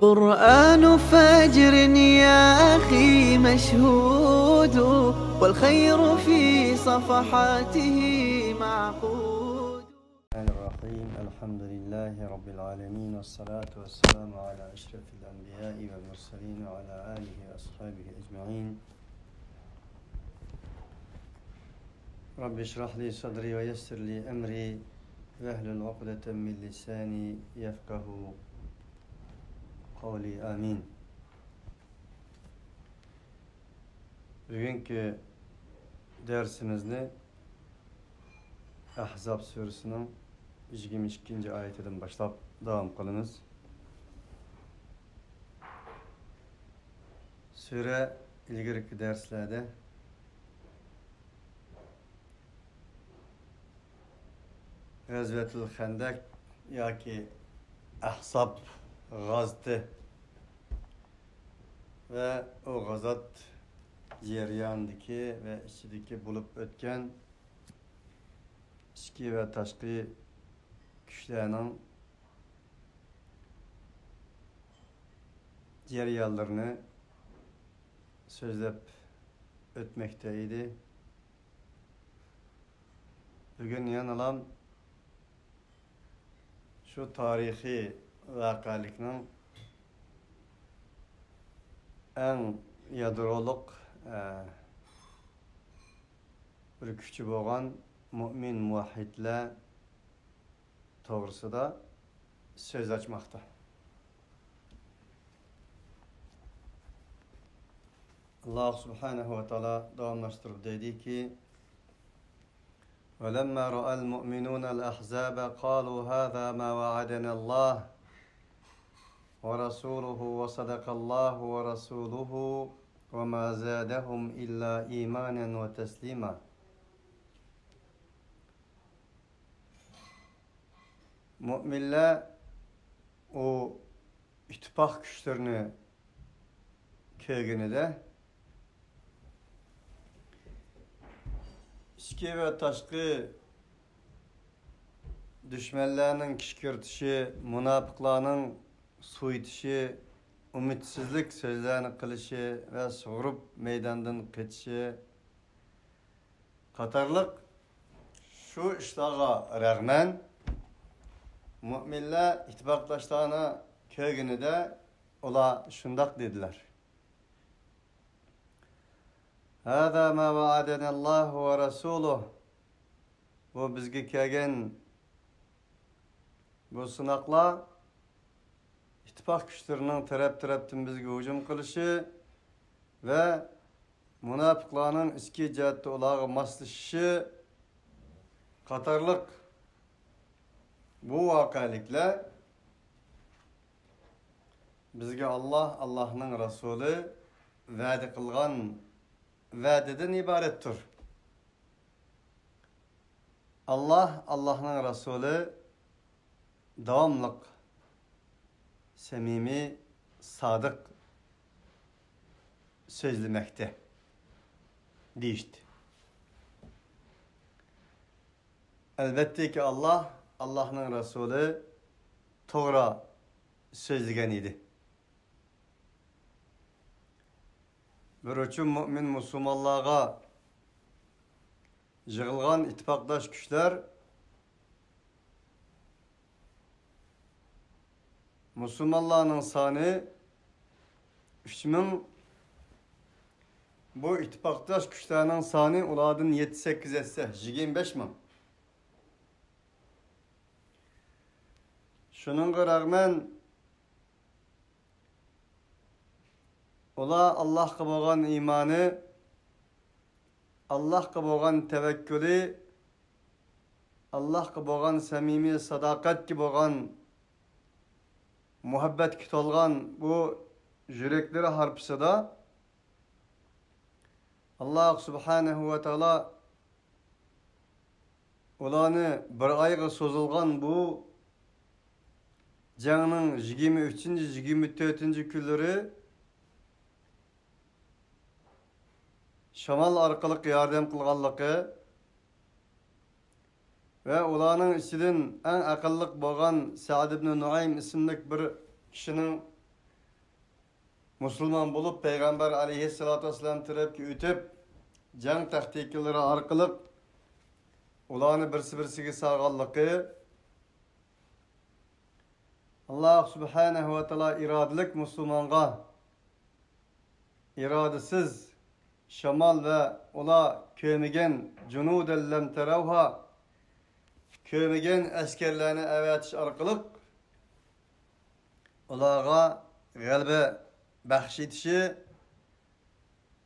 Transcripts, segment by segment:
قرآن فجر يا أخي مشهود والخير في صفحاته معقود. الرحمن الرحيم الحمد لله رب العالمين والصلاة والسلام على أشرف الأنبياء والمرسلين وعلى آله وأصحابه أجمعين. رب اشرح لي صدري ويسر لي أمري واحلل عقدة من لساني يفقه قولي آمين. Bugünkü dersimizni Ahzab suresinin 22. ayetinden başlap devam kılınız. Sure ilgirki derslerde Gazvetul Hendek yoki Ahzab gazeti ve o gazat jarayonidagi ve ichidagi bo'lib o'tgan ichki ve tashqi kuchlarning jarayonlarini so'zlab o'tmoqda edi. Bugün yana şu tarihi vaqalikning en yadroluk bir küçü bo'lgan mümin muvahhidlar to'g'risida söz açmakta. Allah subhanahu ve taala davamlaştırıp dedi ki وَلَمَّا رَأَى الْمُؤْمِنُونَ الْأَحْزَابَ قَالُوا هَذَا مَا وَعَدَنَا اللّٰهُ وَرَسُولُهُ وَصَدَقَ اللّٰهُ وَرَسُولُهُ وَمَا زَادَهُمْ إِلَّا إِيمَانًا وَتَسْلِيمًا. Müminler o ittifak güçlerini köygünü İçki ve taşkı düşmanlarının kışkırtışı, münafıklarının suitişi, umitsizlik sözlerini kılışı ve soğurup meydandan kaçışı katarlık şu işlağa rağmen müminler ittifaklaşlarına köygünü ola şundak dediler. هذا ما وعدنا الله ورسوله. Bu bizge kelgen bu sınakla ittifak güçlerinin taraftan bizge hücum kılışı ve münafıklarının iski cihette olağı maslışışı katarlık bu vakalikle bizge Allah'ın Resulü vaadi kılgan vaadeden ibarettir. Allah'ın Resulü devamlık, samimi, sadık sözlemekte deyişti. Elbette ki Allah'ın Resulü doğru sözlegen idi. Bir üçün mümin Müslümanlığa yığılgan ittifakdaş güçler Müslümanların sanı 3000, bu ittifakdaş güçlerinin sanı uladın 7-8 etse 25 min. Şunun rağmen ola Allah'a bo'lgan imanı, Allah'a bo'lgan tevekkülü, Allah'a bo'lgan samimi sadaqatki bo'lgan muhabbet kitolgan bu yürekleri harpsıda Allah subhanahu ve taala olanı bir ayga sozulgan bu jangning 23. 24. günleri şamal arkalık yardım kılganlığı ve ulanın içinden en akıllık boğan Sa'd ibn Nuaym isimli bir kişinin Müslüman bulup Peygamber aleyhissalatu vesselam tarafga ötüp jang taktikalari orqali ularni birsi-birsiga sağganlığı Allah subhanahu ve taala iradalik Müslümanga iradesiz şamal ve ola kömegen cunuden lem teravha kömegen askerlerini evetiş orqali ularga g'alaba baxsh etishi,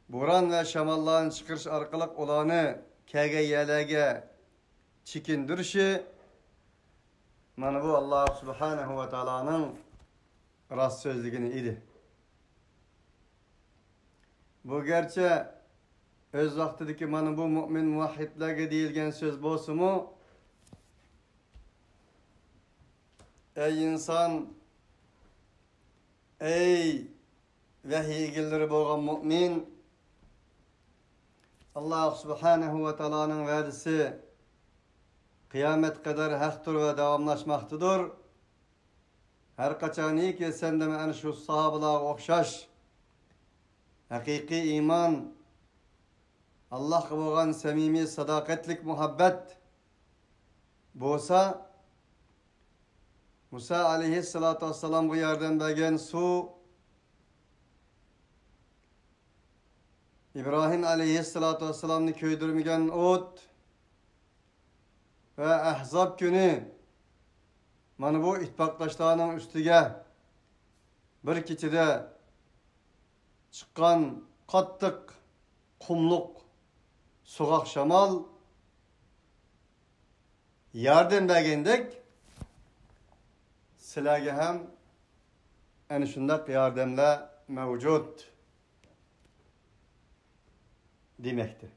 bo'ron ve shamallarni chiqarish orqali ularni kaga yalaga chekindirishi, mana bu Allah subhanahu ve taola'nın rost so'zligini edi. Bu gerçi öz vaqtidagi mana bu mu'min muvahhidlarga deyilgan so'z bo'lsa-mu, ey inson, ey vahiy egilleri bo'lgan mu'min, Allah subhanahu ve taola'nın va'disi kıyamet kadar haqdir ve davamlaşmaktadır. Her kaçaniki sende ana şu sahabalar okşaş, hakiki iman, Allah'a bo'lgan samimiy sadaqatlik muhabbet bo'lsa, Musa aleyhissalatu vesselam bu yerden bergen su, İbrahim aleyhissalatu vesselam'ni köydürmegen ot ve Ahzab günü mana bu ittifoqdoshlarning ustiga bir kechada chiqqan qattiq qumluq soğuk shamal yardım bergandek sizlarga ham ana shunday yordamlar mavjud demektir.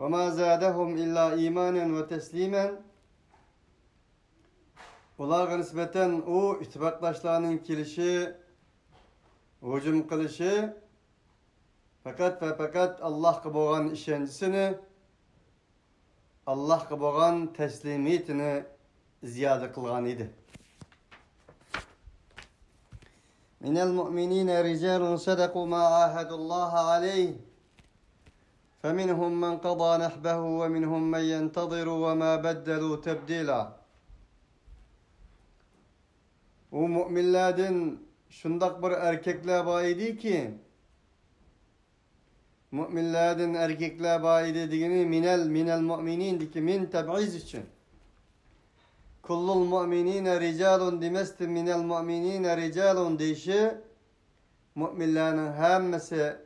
وَمَا زَادَهُمْ إِلَّا إِيمَانًا وَتَسْلِيمًا. Ularga nispeten o ittifaqdoshlarning kelişi, hücum qilishi fakat ve fakat Allah'a bo'lgan ishonchisini, Allah'a bo'lgan teslimiyetini ziyoda qilgan edi. Minel mu'minina rijalun sadaqu ma ahadullaha alayhi فَمِنْهُمْ مَنْ قَضَى نَحْبَهُ وَمِنْهُمْ مَنْ يَنْتَظِرُ وَمَا بَدَّلُوا تَبْدِيلًا. O müminlerden şundak bir erkekler bayidi ki, müminlerden erkekler bayidi dediğini minel müminin ki min teb'iz için. Kullul müminine ricalun demesti minel müminine ricalun deyişi, müminlerin hemmesi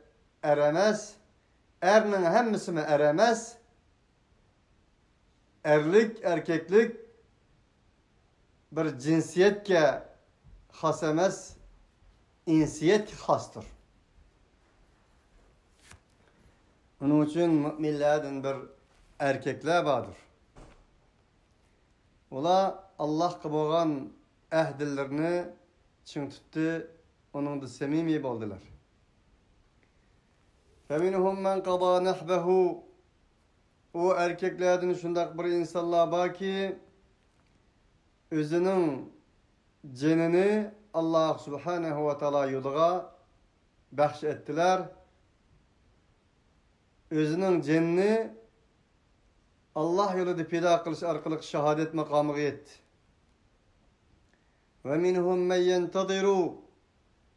eremez, erinin hemmisi mi eremez, erlik, erkeklik bir cinsiyetke has emez, insiyet hastır. Onun için müminlerden bir erkekler vardır. Ola Allah'a bo'lgan ahdillerini çın tuttu, onun da samimi oldular. فَمِنْهُمْ مَنْ قَضَى نَحْبَهُ. O erkeklerden şundak bir insanlar var ki özünün cenini Allah subhanahu ve taala yoluna bahş ettiler. Özünün cenini Allah yolunda fida kılış arkalık şehadet makamı yetti. وَمِنْهُمْ مَنْ يَنْتَظِرُ.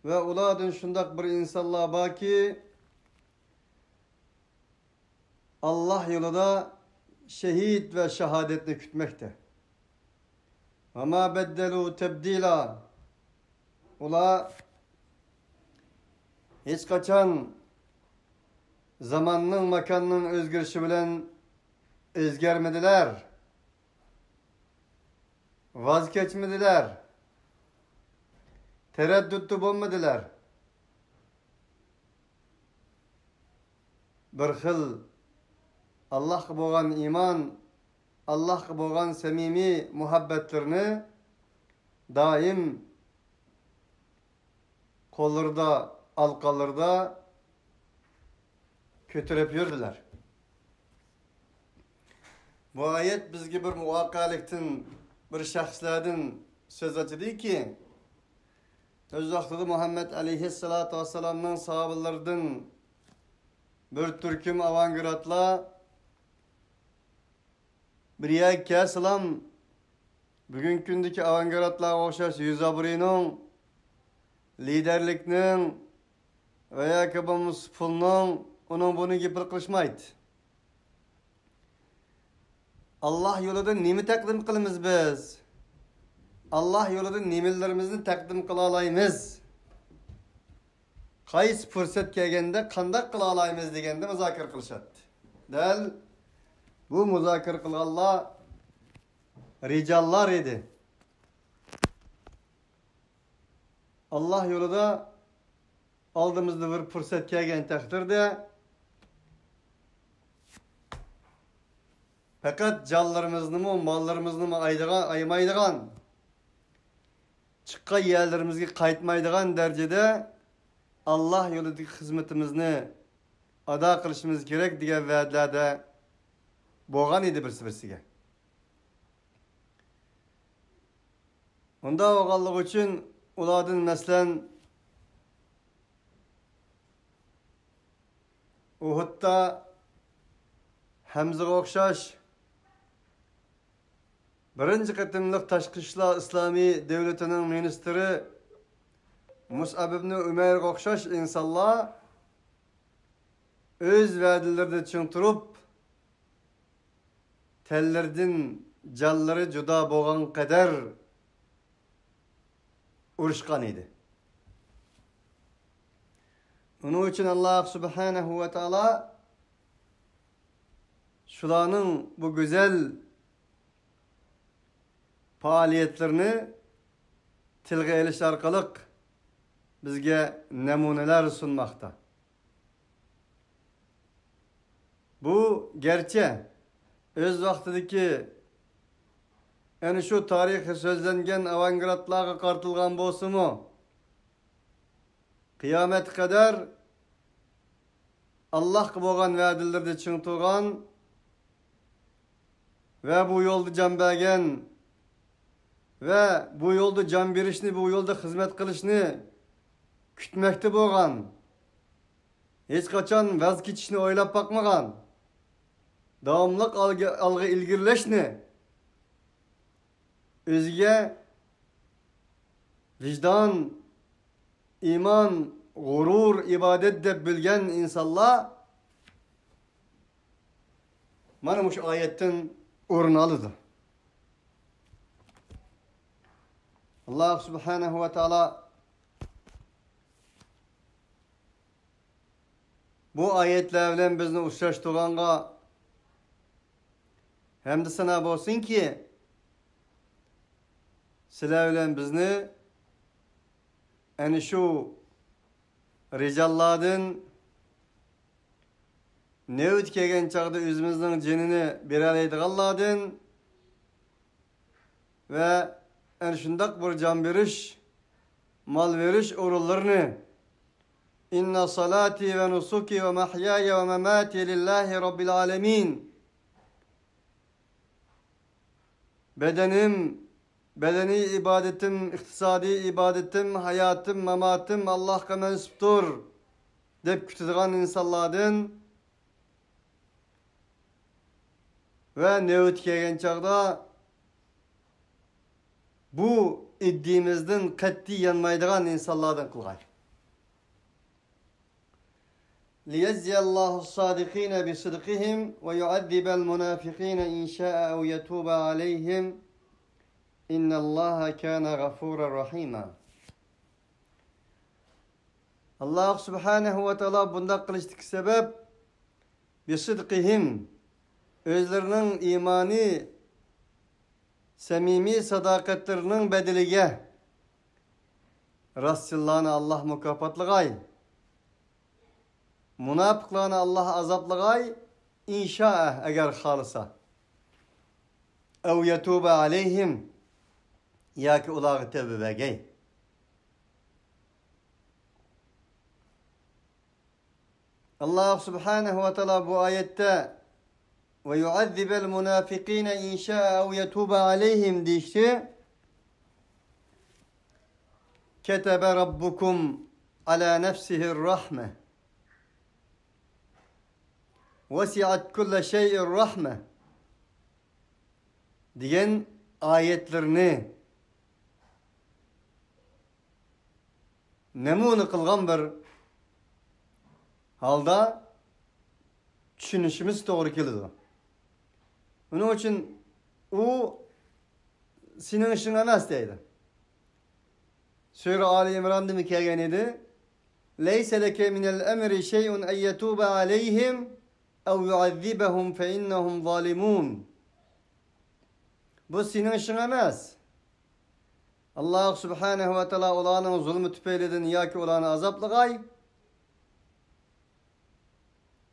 Ve uladın şundak bir insanlar var ki Allah yolunda şehit ve şehadetini kütmekte. Ama beddelu tebdila. Ula hiç kaçan zamanın makanının özgürlüğü bilen özgermediler. Vazgeçmediler. Tereddütlü bulmadılar. Bir xil Allah'a bo'lgan iman, Allah'a bo'lgan samimi muhabbetlerini daim kollarda, alqalarda kötürüp yürüdüler. Bu ayet bizge bir muvakkaliktin, bir şahslardan söz açıdı ki, öz vaxtida Muhammed aleyhissalatu vesselam'ның sahabalarından bir türküm avangardlar bir yak kesalam bugünkü gündeki avangardlarga o'xshash Yuzabrining liderlikning va yoki bo'lmasa pulning uning buni gapir qilishmaydi. Allah yo'lida nima taqdim qilamiz biz? Allah yo'lida nimalarimizni taqdim qila olamiz? Qaysi fursat kelganda qanday qila olamiz deganda muzokara qilishadi. Dal bu muzokara qilganlar rijallar edi. Allah yo'lida oldimizda bir fursat kelgan taqdirda fakat canlarımızı mı, mallarımızı mı aymaydigan, çıkkan yerlerimizge qaytmaydigan derecede Allah yolundaki hizmetimizni ada kılışımız gerek diye va'dalarda bo'lgan edi birisi-birisiga. Onda bo'lganligi uchun ulardan masalan Uhudda Hamzaga o'xshash birinci qatimliq Tashqi ishlar islomiy davlatining ministri Mus'ab ibn Umayrga o'xshash insonlar o'z va'dalarida tushuntirib tellerden canları juda bo'lgan qadar urushgan edi. Onun için Allah subhanahu ve taala şularning bu güzel faaliyetlerini tilga elish orqali bizga namunalar sunmoqda. Bu gerçi öz vaqtidagi yani şu tarihi sözlengen avangardlarga qartilgan bo'lsa-mu, qiyomat kadar Allah'a bo'lgan va'dalarda tushuntirgan ve bu yolda can bergen ve bu yolda can berishni, bu yolda hizmet qilishni kutmoqda bo'lgan, hech qachon vaz kechishni o'ylab bakmagan, davomli algı ilgirlashni o'ziga vicdan, iman, gurur, ibadet deb bilgen insanlar mana bu ayetten o'rin oladi. Allah subhanahu ve taala bu ayetler bilan bizni uchrashtirganga hem de sana bo'lsin ki sizlar bilan bizni ana shu rijallardan ne o'tkagan chaqda o'zimizning jinini beralaydiganlardan ve ana shundoq bir jon berish, mal verish o'rinlarini inna salati ve nusuki ve mahyaya ve mamati lillahi rabbil alamin bedeni ibadetim, iktisadi ibadetim, hayatım, mamatım Allah'a mensuptur deb kutadigan insonlardan ve ne o'tkagan chaqda bu iddimizden qat'iy yanmaydigan insonlardan qilgay. ليجزي الله الصادقين بصدقهم ويعذب المنافقين إن شاء أو يتوب عليهم إن الله كان غفورا رحيما. Allah subhanahu ve taala bunda kılıştık sebep bisidqihim özlerinin imani samimi sadakatlerinin bedelige Resulullah Allah mükafatlıgay münafıklarına Allah azaplıgay inşa eğer halisa ev yetuba aleyhim ya ki ulağı tevbe begey. Allah subhanahu ve taala bu ayette ve yuazzibel münafikine inşa ev yetuba aleyhim dişti. ketebe rabbukum ala nefsihir rahme. Vesi'at kulle şey'ir rahme diyen ayetlerini nemune kılgan bir halda düşünüşümüz doğru keldi. Bunun için o senin işin emas deydi. Sure Ali İmran'da mı kelgen idi? Leyse leke minel emri şey'un en yetube aleyhim ev yuazzibahum fe innahum zalimun. Bu senin işin emas. Allah subhanahu ve teala olanın zulmü tüpeyledin ya ki olanı azaplıgay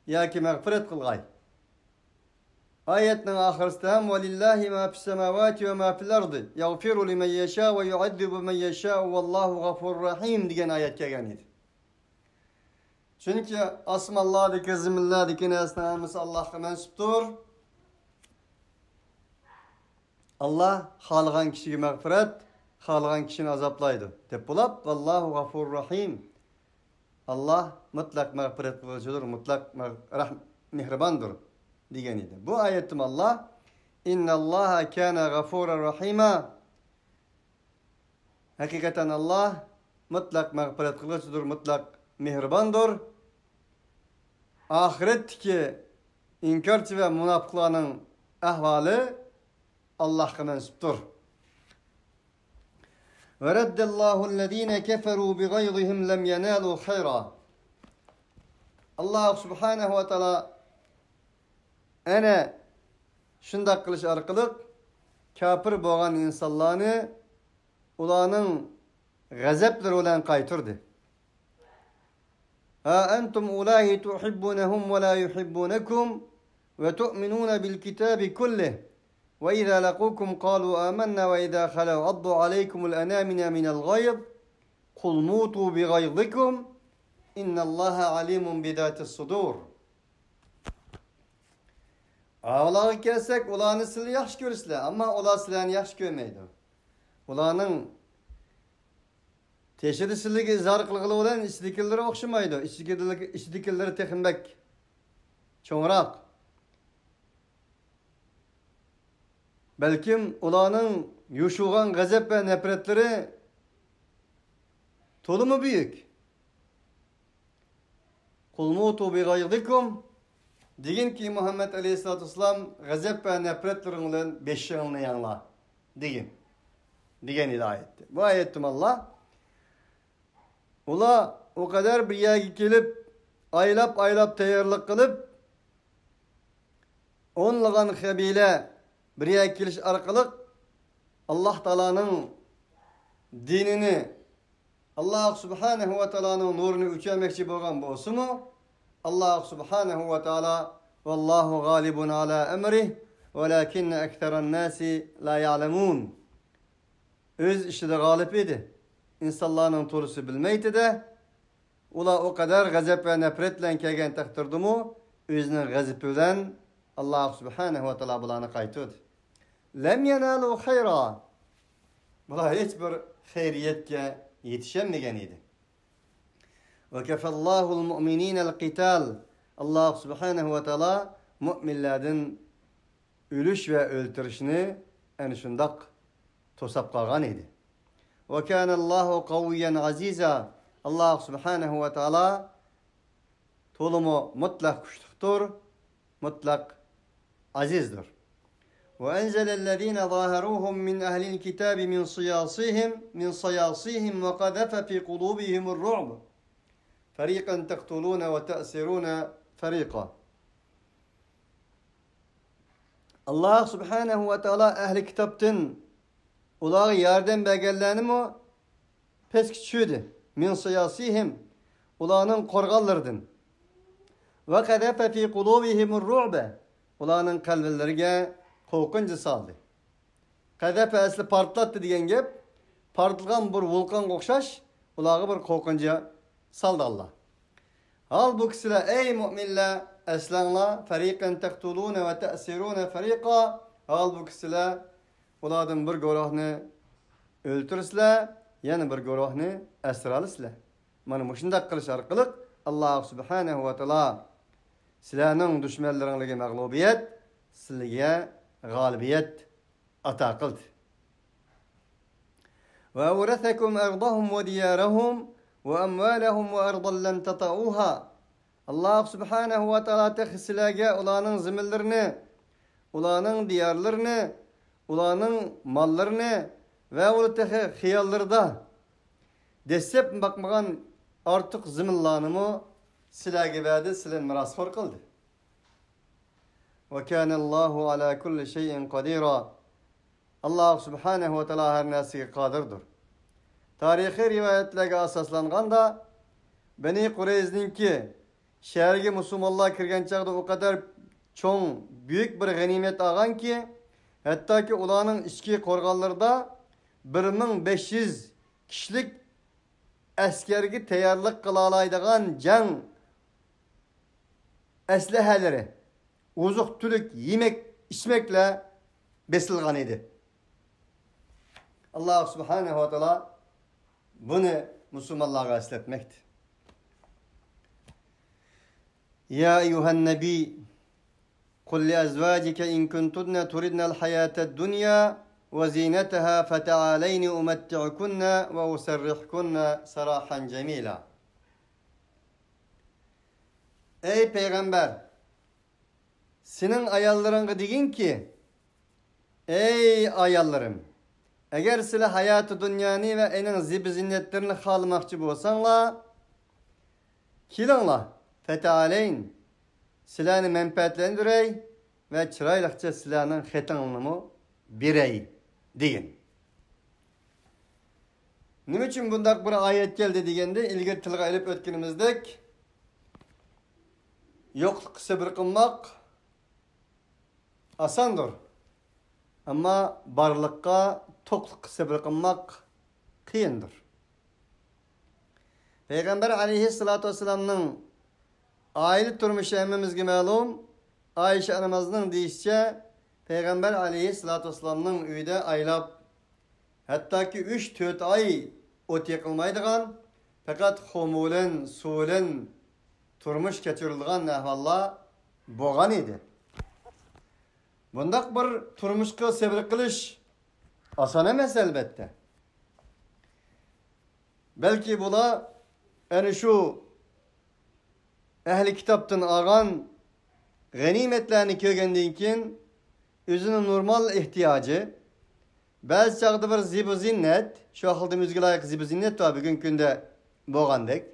ya ki mağfiret kılgay. Ayetinin ahiriste hem velillahi ma fis semavati ve ma fil ardı yagfiru limen yasha ve yuazzibu men yasha vallahu gafurur rahim diyen ayet kelgen idi. Çünkü asmallah'daki zimillah'daki nesnemiz Allah'a mensuptur. Allah halgan kişiye mağfiret, halgan kişini azaplaydı. Dep bulap vallahu gafurur rahim. Allah mutlak mağfiret kılıcıdır, mutlak mihribandır diyen idi. Bu ayetim Allah innallaha kana gafurar rahima. Hakikaten Allah mutlak mağfiret kılıcıdır, mutlak mihribandır. Ahiretteki inkarcı ve münafıkların ahvali Allah'a mensuptur. Ve reddellâhu'l-lezîne keferû bighayzihim lem yenâlû hayra. Allah subhanahu ve teala ene şundak kılış arkalık kafir boğan insanlarını ulanın gazepleri olan kaytırdı. Ha entum ulâhi tuhibbunehum ve lâ yuhibbunekum ve tu'minûne bil kitâbi kullih. وَإِذَا لَقُوكُمْ قَالُوا آمَنَّا وَإِذَا خَلَوْا عَضُّوا عَلَيْكُمُ الْأَنَامِنَ مِنَ الْغَيْظِ قُلْ مُوتُوا بِغَيْظِكُمْ إِنَّ اللّٰهَ عَلِيمٌ بِذَاتِ الصُّدُورِ. Ağlağı kelsek ulanı sizi yaxşı görürsüler ama ola silahını yaxşı görmeydi. Ulanın teşhidisizligi zarıqlıqlı olan içdikilleri okşamaydı. İçdikilleri tekinbek çoğurak. Belkim ulanın yuşuğan gazep ve nefretleri tolu mu büyük? Kul mutu bi gayzikum digin ki Muhammed Aleyhisselatü Vesselam gazep ve nefretlerinin 5 yılını yanla. Digin. Digen idi ayetti. Bu ayettim Allah. Ula o kadar bir yere gelip aylap tayarlık kılıp onlığın kabile bir yere geliş arkalık Allah Teala'nın dinini Allah subhanahu ve teala'nın nurunu üçemekçi boğan bolsu mu? Allah subhanahu ve teala vallahu galibun ala emrih velakinne ekteran nasi la ya'lemun. Öz işi de galip idi. İnsanların tolusu bilmeydi de ula o kadar gazep ve nefretle kelgen takdirdi mu? Özünün gazepinden Allah subhanahu ve teala bulanı kaytırdı. Lem yenâlu hayra. Bula hiçbir hayriyetke yetişemmeyen idi. Ve kefallâhu'l mu'minîne'l qital. Allah subhanahu ve teala müminlerden ölüş ve öldürüşünü en şundak tosap kalgan idi. Ve kânallâhu kaviyyen azîzâ. Allah subhanahu ve teala tolumu mutlak kuştuktur, mutlak azizdir. وأنزل الذين ظاهروهم من أهل الكتاب من صياصيهم وقذف في قلوبهم الرعب فريقا تقتلون وتأسرون فريقا. Allah subhanahu ve teala ehli kitaptın ulağı yardım belgelerini mi pes küçüydü. Min siyasihim ulağının korgallardın. Ve kadefe fi kulubihimur ru'be ulağının kalbillerine korkuncu saldı. Kadefe esli partlattı diyen gep partılgan bir vulkan okşaş ulağı bir korkunca saldı Allah. Halbuki size ey müminler eslanla feriqen tektulune ve te'sirune feriqa halbuki size uladın bir gorahını öldürürsüler yana bir guruhni asir olasizlar. Mana shunday qilish orqali Alloh subhanahu va taolo sizlarning dushmanlaringizga mag'lubiyat, sizlarga g'olibiyat ato qildi. Va awrathakum ardahum va diyarahum va amwalahum va ardan lam tata'uha. Alloh subhanahu va taolo sizlarga ularning ziminlarini, ularning diyarlarini, ularning mollarini va ularning xiyollarida desep bakmagan artık ziminlarını sizlarga verdi, sizlar mirosxo'r qildi. Ve kana Allahu ala kulli şeyin qadira. Allah subhanahu ve taala her narsaga qodirdir. Tarixiy rivayetlarga asoslanganda Bani Qurayzninki shaharga musulmonlar kirgan chaqda o kadar cho'ng, büyük bir g'animat olganki, hattoki ularning ichki qo'rg'onlarida 1500 kishilik askerga tayyorlik qila oladigan jang aslahalari, ozuq tulik, yemek, içmekle besilgan edi. Allah subhanahu wa ta'ala bunu Müslümanlara esletmekti. Ya eyyuhen nebi kul li azvacike in kuntunne turidnel hayated dunya وزينتها فتعالين أمتعكن وأسرحكن سراحا جميلا. Ey peygamber, senin ayallarına deyin ki, ey ayallarım, eğer sizler hayatı dünyanı ve enin zib zinnetlerini halmakçı bolsanlar, kilinglar, fetaleyn, sizlerini menfaatlendirey ve çıraylıkça sizlerinin xetanını birey deyin. Nima için bundak bir ayet geldi degende ilgari tilga ilib o'tganimizdek yo'qlik sabr qilmoq osondir. Ammo borliqqa to'qlik sabr qilmoq qiyindir. Peygamber alayhissalatu vesselamning oila turmushi hammamizga ma'lum. Ayşe anamızning deyishicha Peygamber aleyhissalatü vesselam'ın uyda aylab, hatta ki 3-4 ay ot yakılmaydıgan, fakat homulen, sulen, turmuş keçirilgan ahvallar boğan idi. Bundak bir turmuşka sabr qilish oson emas elbette. Belki bular yani şu ehli kitaptan algan ganimetlerini kögendiğin kin özünün normal ihtiyacı, bazı çağda bir zibu zinnet, şu akılda müzgü layık zibu zinnet var bugün günde boğandık.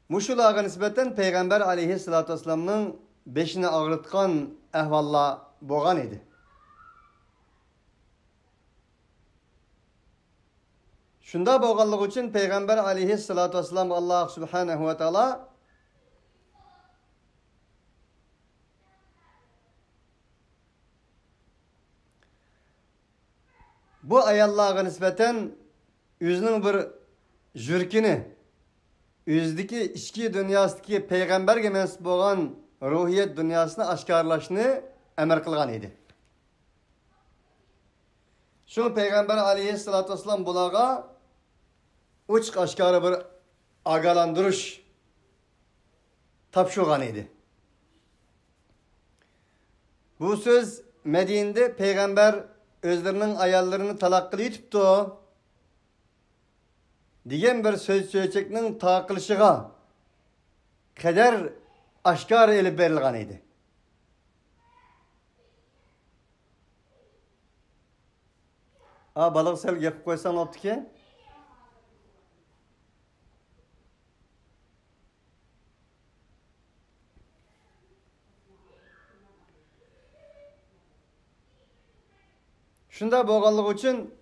Muşulağa nispeten Peygamber aleyhissalatü vesselam'ın beşini ağrıtkan ehvalla boğan idi. Şunda boğanlık için Peygamber aleyhissalatü vesselam Allah subhanahu ve taala bu ayallarga nispeten özünün bir jürkini, özdeki içki dünyasındaki peygamberge mensup olan ruhiyet dünyasını aşkarlaşını emir kılgan idi. Şunu Peygamber aleyhissalatü vesselam bulağa uçuk aşkarı bir agalandırış tapşırgan idi. Bu söz Medine'de Peygamber özlerinin ayarlarını talakkılı etipti o. Diyen bir söz söyleyecekinin takılışıga kadar aşkar elip verilgan idi. Balık sel yapıp koysan oldu ki? Şunda boğanlık için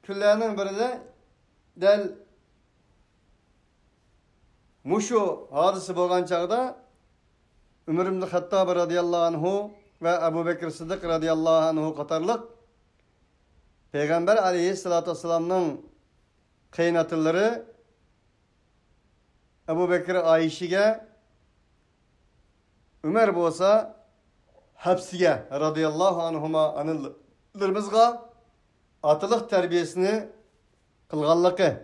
küllerinin biri de del muşu hadisi boğan çağda Ömer ibn Hattab radıyallahu anhu ve Ebu Bekir Sıddık radıyallahu anhu katarlık Peygamber aleyhissalatü vesselam'ın kıynatılları Ebu Bekir Ayşe'ge Ömer bolsa hapsiga radıyallahu anhuma anılırımızga atılıq terbiyesini kılganlığı.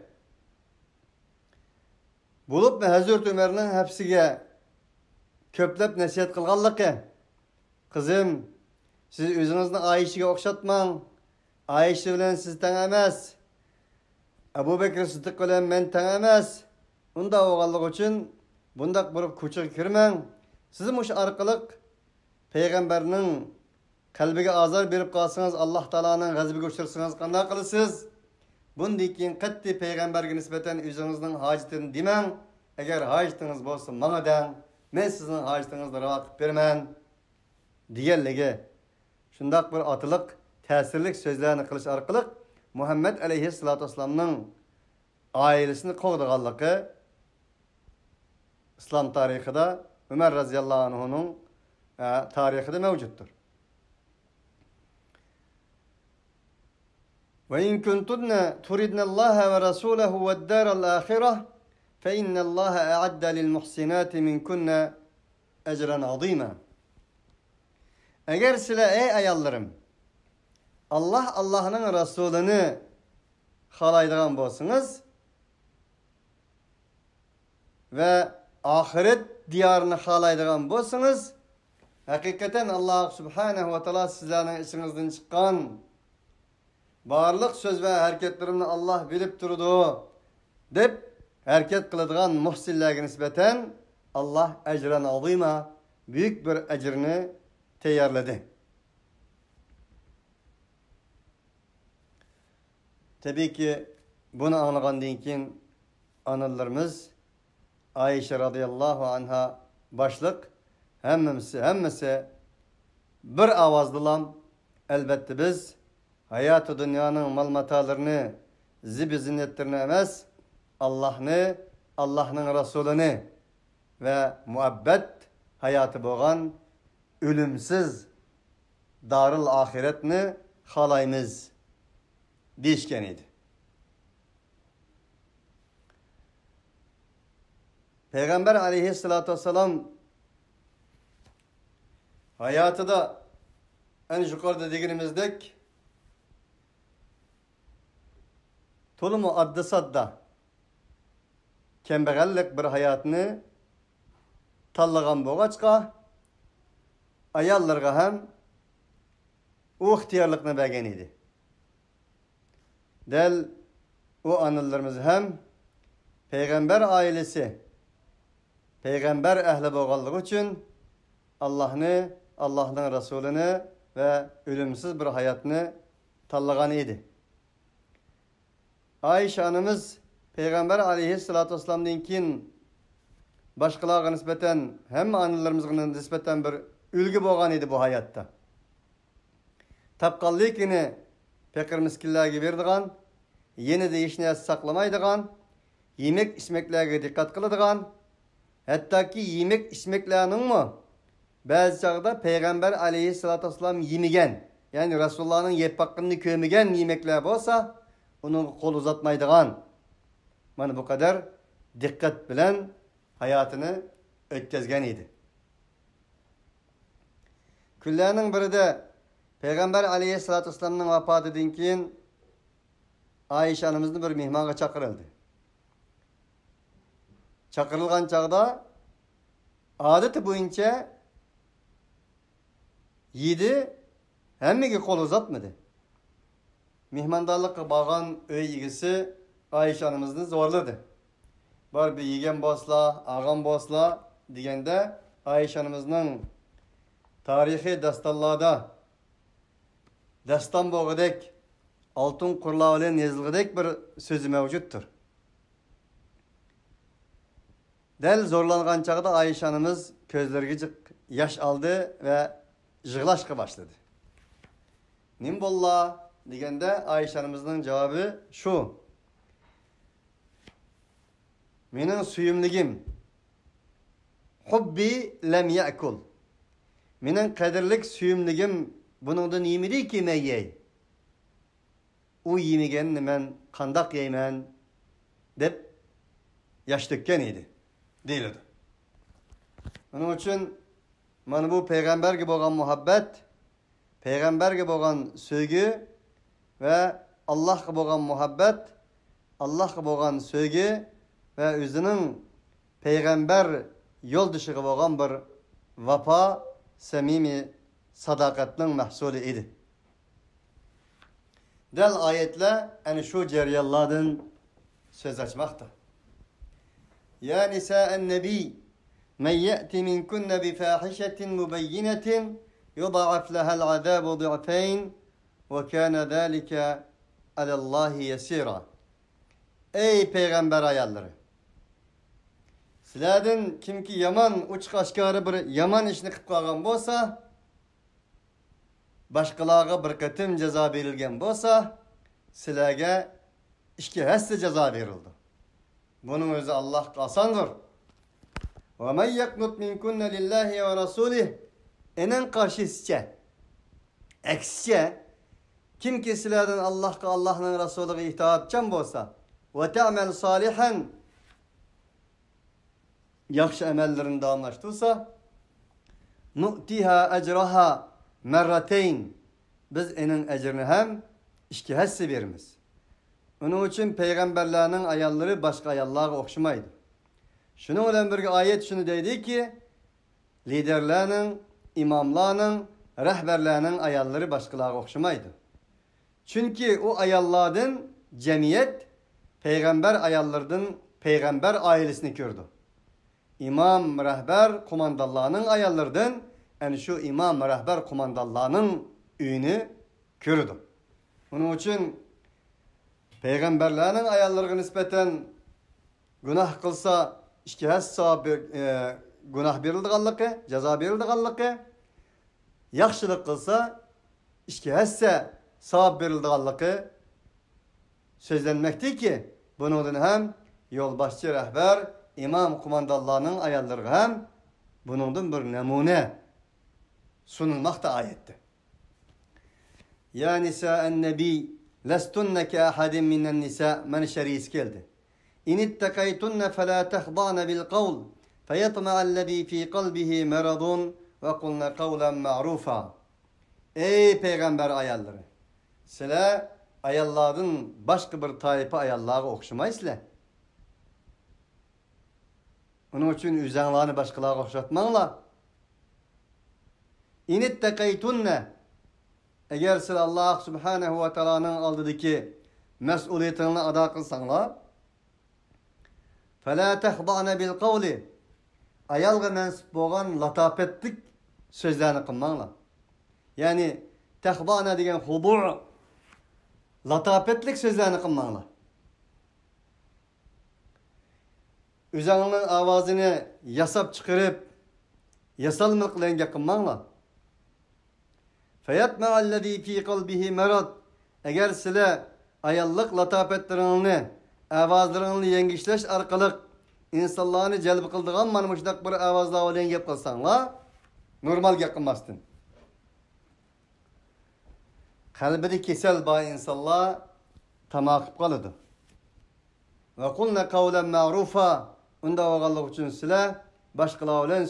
Bulup Hazret Ömer'nin hepsiga köplep nasihat kılganlığı. Kızım, siz özünüzni Ayşe'ge okşatmang. Ayşe bilen siz teң emas. Abu Bekir Sıddık bilen men teң emas. Unda oğallık için bundak bir koçuğa kirmeng. Siz muş arkalık Peygamberinin kalbiga azar berip kalsanız, Allah Taala'nın gazbiga uçursanız qanday qilasiz? Bundan keyin qatti Peygamberge nisbeten özünüzning hajatini demang. Eğer hajatınız bolsa manga deng. Men sizning hajatınızga ravo qilib berman. Diyenligi. Şundak bir atılık, tesirlik sözlerini kılış arkalık Muhammed Aleyhisselatü Vesselam'ın ailesini qoğdığanlığı İslam tarihinde Ömer radıyallahu anh'unun tarihinde mevcuttur. Ve in kuntunna turidnallaha ve rasulahu ve'd daral ahireh fe innallaha a'adda lil muhsinati minkunna ecran azima. Eğer sizler ey ayallarım Allah'ın Resulünü halaydıgan bolsanız ve ahiret diyarını halaydıgan bolsanız hakikaten Allah Subhanahu ve Teala sizlerin içinizden çıkan barlık söz ve hareketlerini Allah bilip durdu dep hareket kılıdığan muhsinlerine nispeten Allah ecran azima büyük bir ecrini teyarladı. Tabii ki bunu anlagandan keyin analarımız Ayşe radıyallahu anha başlık hemmesi bir avazdılam. Elbette biz hayatı dünyanın mal matalarını, zibi zinnetlerini emas, Allah'ın Resulünü ve muhabbet hayatı boğan ölümsüz darıl ahiretini halayımız deyişken idi. Peygamber aleyhissalatü vesselam hayatı da en yukarıda dediğimizdek tulumu addı sadda kembegallik bir hayatını tallagan boğaçka ayallarga hem o ihtiyarlıkını bergen idi. Del o analarımız hem Peygamber ailesi, Peygamber ehli boğallığı için Allah'ın Resulünü ve ölümsüz bir hayatını tallagan idi. Ayşe anamız Peygamber aleyhissalatü vesselam'dan keyin başkalarına nispeten hem analarımızga nispeten bir ülgü boğan idi bu hayatta. Tapqallikini pekir miskillerge berdigan, yeni de işine saklamaydigan, yemek içmeklerge dikkat kılıdigan, hatta ki yemek içmeklerinin mi? Bazı çağda Peygamber aleyhissalatü vesselam yemigen, yani Resulullah'ın yep hakkını kömügen yemekler olsa, onun kol uzatmaydigan. Mana bu kadar dikkat bilen hayatını ötközgen idi. Küllerinin biri de Peygamber aleyhissalatü vesselam'ın vefatından keyin Ayşe anamızın bir mihmanga çakırıldı. Çakırılgan çağda adeti boyunca yedi hemmege kol uzatmadı. Mihmandarlıkka bağan öy igisi Ayşe anamızını zorladı. Bar bir yegen bosla, ağam bosla degende Ayşe anamızın tarihi dastanlarda dastan boğudek altın kurlağı ile yazılgıdek bir sözü mevcuttur. Del zorlangan çağda Ayşe anamız közlerge yaş aldı ve jığlaşqa başladı. Nim bolla degende Ayşe anamızın cevabı şu: Menin suyumligim hubbi lem ya'kul. Menin kadirlik suyumligim bunundan yemedi ki men yey. O yemigenini men kandak yeymen dep yaş dökken idi. Deyildi. Onun için mana bu peygamberge bo'lgan muhabbet, peygamberge bo'lgan sevgi ve Allah'a bo'lgan muhabbet, Allah'a bo'lgan sevgi ve özünün peygamber yo'ldoshiga bo'lgan bir vafo, samimiy sadaqatning mahsuli edi. Dal ayetler ana shu jarayonlardan söz açmakta. Ya nisa'en nebi men ya'ti minkunna bi fahishatin mubayyinatin yud'af laha'l azabu du'fayn ve kana zalika alallahi yesira. Ey peygamber ayalları! Sizlerden kimki yaman uçuk aşkarı bir yaman işini kıp kalgan bolsa, başkalarga bir katım ceza verilgen bolsa, sizlerge işki hesse ceza verildi. Bunun özü Allah kasandır. وَمَنْ يَقْنُطْ مِنْكُنَّ لِلّٰهِ وَرَسُولِهِ Enen karşısıca, eksice, kim ki sizlerden Allah'ın Resulü'ne itaat edeceğim bolsa, وَتَعْمَلْ صَالِحًا yaxşı emellerini damlaştıysa, نُؤْتِهَا اَجْرَهَا مَرَّتَيْنِ Biz enin ecrini hem iki hesse verimiz. Onun için peygamberlerinin ayalları başka ayallara okşamaydı. Şunu olan bir ayet şunu dedi ki, liderlerinin, imamlarının, rehberlerinin ayalları başkalara okşamaydı. Çünkü o ayallardan cemiyet, peygamber ayallardan peygamber ailesini gördü. İmam, rehber, kumandallarının ayallardan, yani şu imam, rehber, kumandallarının üyünü gördü. Onun için peygamberlerinin ayallarına nispeten günah kılsa, iki hessa günah verildiğanlığı, ceza verildiğanlığı, yaxşılık kılsa, iki hesse savab verildiğanlığı sözlenmekti ki, bunun hem yolbaşçı rehber, imam kumandallarının ayalları hem bunun bir nemune sunulmakta ayette. Ya nisa'en nebi lestunne ke ahadin minen nisa menşeris geldi. İn ittekaytunne felâ tehdâne bil kavl feyetma'allezî fî kalbihi meradun ve kulne kavlen ma'rufa. Ey peygamber ayalları! Sile ayalların başka bir tayfa ayallara okşamayısla. Onun için üzerlerini başkalarına okşatmanla. İn ittekaytunne eğer siz Allah Subhanahu ve Teala'nın aldığındaki mesuliyetini ada kılsanlar, فَلَا تَخْضَعْنَ بِالْقَوْلِ ayalga mensup olan latafetlik sözlerini kılmanla. Yani tehbana degen hudu' latafetlik sözlerini kılmanla. Üzerinin avazını yasap çıkarıp yasal mılkılenge kılmanla. فَيَتْمَعَ الَّذ۪ي ف۪ي قَلْبِهِ merad eğer sile ayallık latafetlerini avazlarını yengişleş arkalık insanlarını celb kıldığın manmışdak bir avazla olan yap kılsanla normal yakınmazsın. Kalbini kesel bağ insanlar tamakıp kalıdı. Ve kulne kavlen ma'rufa onda oğallık için sile başkaları olan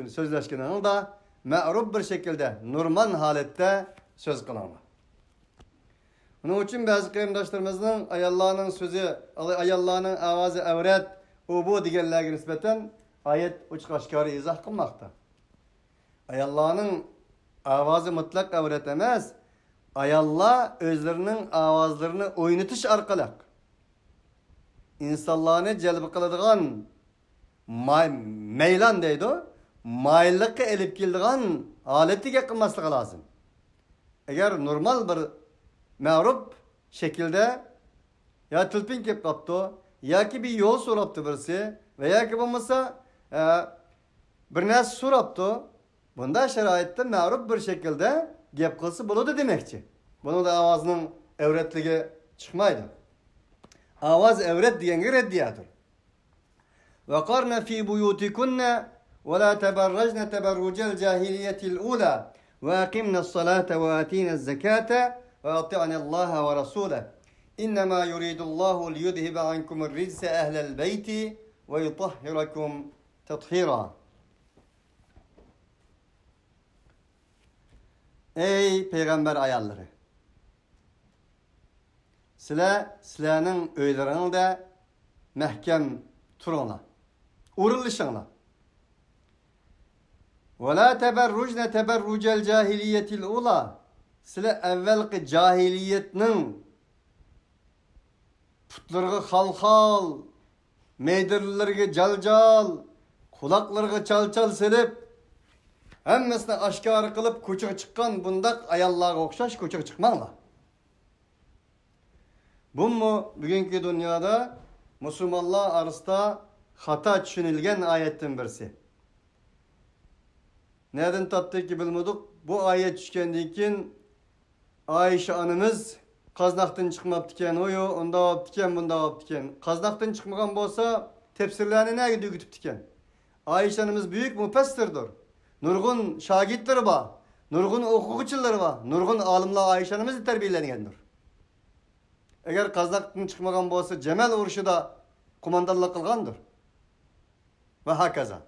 sözleşkinin da ma'ruf bir şekilde normal halette söz kılanlar. Bunun için bazı kıyımdaşlarımızın ayallarının sözü, ayallarının avazı evret, bu diğerlerine nispeten ayet uçuk aşkarı izah kılmakta. Ayallarının avazı mutlak evretemez, ayallar özlerinin avazlarını oynatış arkalak. İnsanlarını celb kıldığın meylan deydi o, mayıllıkı elip kildiğin aleti kılması lazım. Eğer normal bir ma'ruf şekilde ya tılpin kep kaptı ya ki bir yol soraptı birisi veya ki bulmasa bir nas soraptı. Bunda şeraitte ma'ruf bir şekilde gep kılsı buludu demekçi. Bunu da avazının evretliği çıkmaydı. Avaz evret diyen reddiyadır. Ve karna fi buyutikunne ve la teberrajne teberrucel cahiliyetil ula ve akimne salate ve atine zekate وَاَطِعْنَ اللّٰهَ وَرَسُولَهُ اِنَّمَا يُرِيدُ اللّٰهُ لِيُذْهِبَ عَنْكُمُ الرِّجْسَ اَهْلَ الْبَيْتِ وَيُطَهِّرَكُمْ تَطْهِيرًا Ey peygamber ayarları! sizlarning uylaringizda mahkam turinglar. Urilishinglar. Ve la teberrucne teberrucel cahiliyetil ula. Sizlar evvelki cahiliyetning putlarga xal-xal, meydirlarga jal-jal, kulaklarga çal-çal silip, hemmesini aşkar kılıp koçuğa çıkan bundaq ayallarga okşaş koçuğa çıkmanglar. Bu mu bugünkü dünyada Müslümanlar arasında hata düşünülgen ayetten birisi. Nereden taptık ki bilmedik? Bu ayet düşkendikin Ayşe anımız Qaznaqdan çıkmaptıken, oyu, onda olaptıken, bunda olaptıken. Qaznaqdan çıkmagan bolsa, tefsirlerini nege dügütüptüken. Ayşe anımız büyük müfessirdir. Nurgun şagitleri var, nurgun okuguçuları var, nurgun alimler Ayşe anımızı terbiyelengendir. Eğer Qaznaqdan çıkmagan bolsa, Cemal uruşu da kumandanlık kılgandır. Ve hakaza.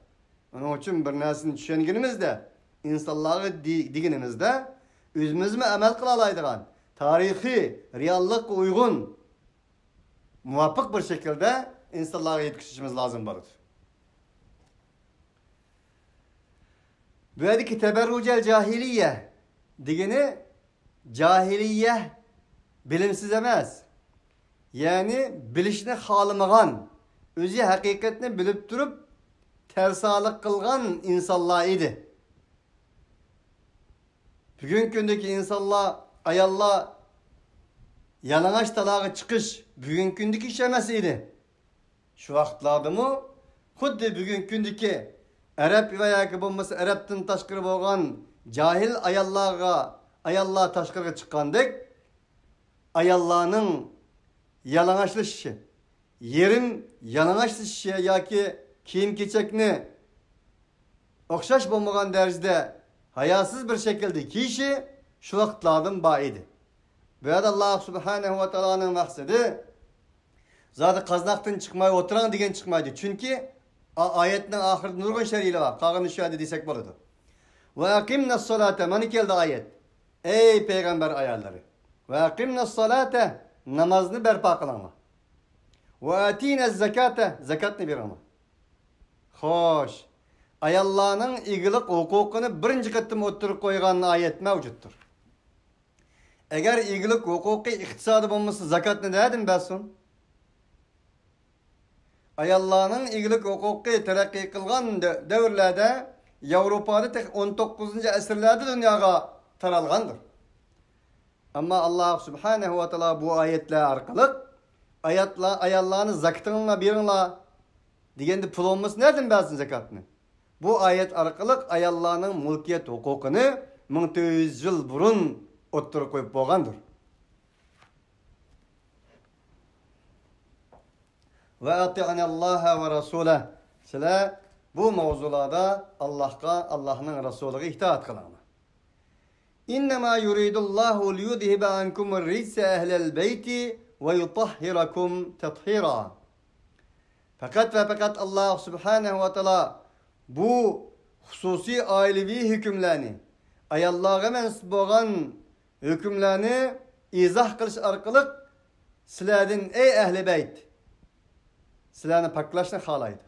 Onun için bir nesini düşüngenimizde, insanları diginimizde, özümüzü amel kılalaydıgan, tarihi, reallık uygun, muvaffak bir şekilde insanlara yetkişimiz lazım olur. Böyleki teberrucel cahiliye digini cahiliye bilimsiz emez. Yani bilişini halımıgan, özü hakikatini bilip durup tersalık kılgan insanlar idi. Bugün gündeki insanlar, ayallar yalanaş talağı çıkış bugün gündeki işlemesiydi. Şu vaxtlarda mı? Xuddi bugün gündeki Arap veya ki bulması Arap'tan taşkırı boğan cahil ayallar taşkırı çıkandık. Ayallarının yalanaşlışı, yerin yalanaşlışı ya ki kiyim keçekni okşaş bulmagan derecede hayasız bir şekilde kişi şu vaxtlardan bayidi. Ve Allah Subhanahu ve Taala'nın maksidi zaten Qaznaqdan çıkmay oturan degen çıkmaydı. Çünkü ayetin ahirinde nurgun şer'iyle var. Qağın işaret desek boladı. Ve aqimnas salate mani keldi ayet. Ey peygamber ayarları. Ve aqimnas salate namazını berpa kılama. Ve atinez zakate zakatını verama. Xoş. Ayallarning igilik hukukunu birinci qatım oturup koygan ayet mevcuttur. Eğer igilik hukuki iktisadi bulması zakatını dedim besun. Ayallarning igilik hukuki terakki kılgan devirlerde Avrupa'da tek 19. asırlarda dünyaya taralgandır. Ama Allah Subhanahu ve Teala bu ayetler arkalık ayallarını zakatınla birinla degende pul olması nereden bilsin zakatını? Bu ayet arkalık ayallarının mülkiyet hukukunu 1400 yıl burun oturup koyup boğandır. Ve ati'anallaha ve rasulah. Sizler bu mevzularda Allah'ın Resulü'ne itaat kılın. İnnemâ yuridullahu liyudhiba ankumur rijse ehlel beyti ve yutahhirakum tethira. Fakat Allah Subhanahu ve Teala bu hususi ailevi hükümlerini, ayallarga mensub boğan hükümlerini izah kılış arkalık sizlerden ey ehli beyt, sizlerini paklaşını halaydı.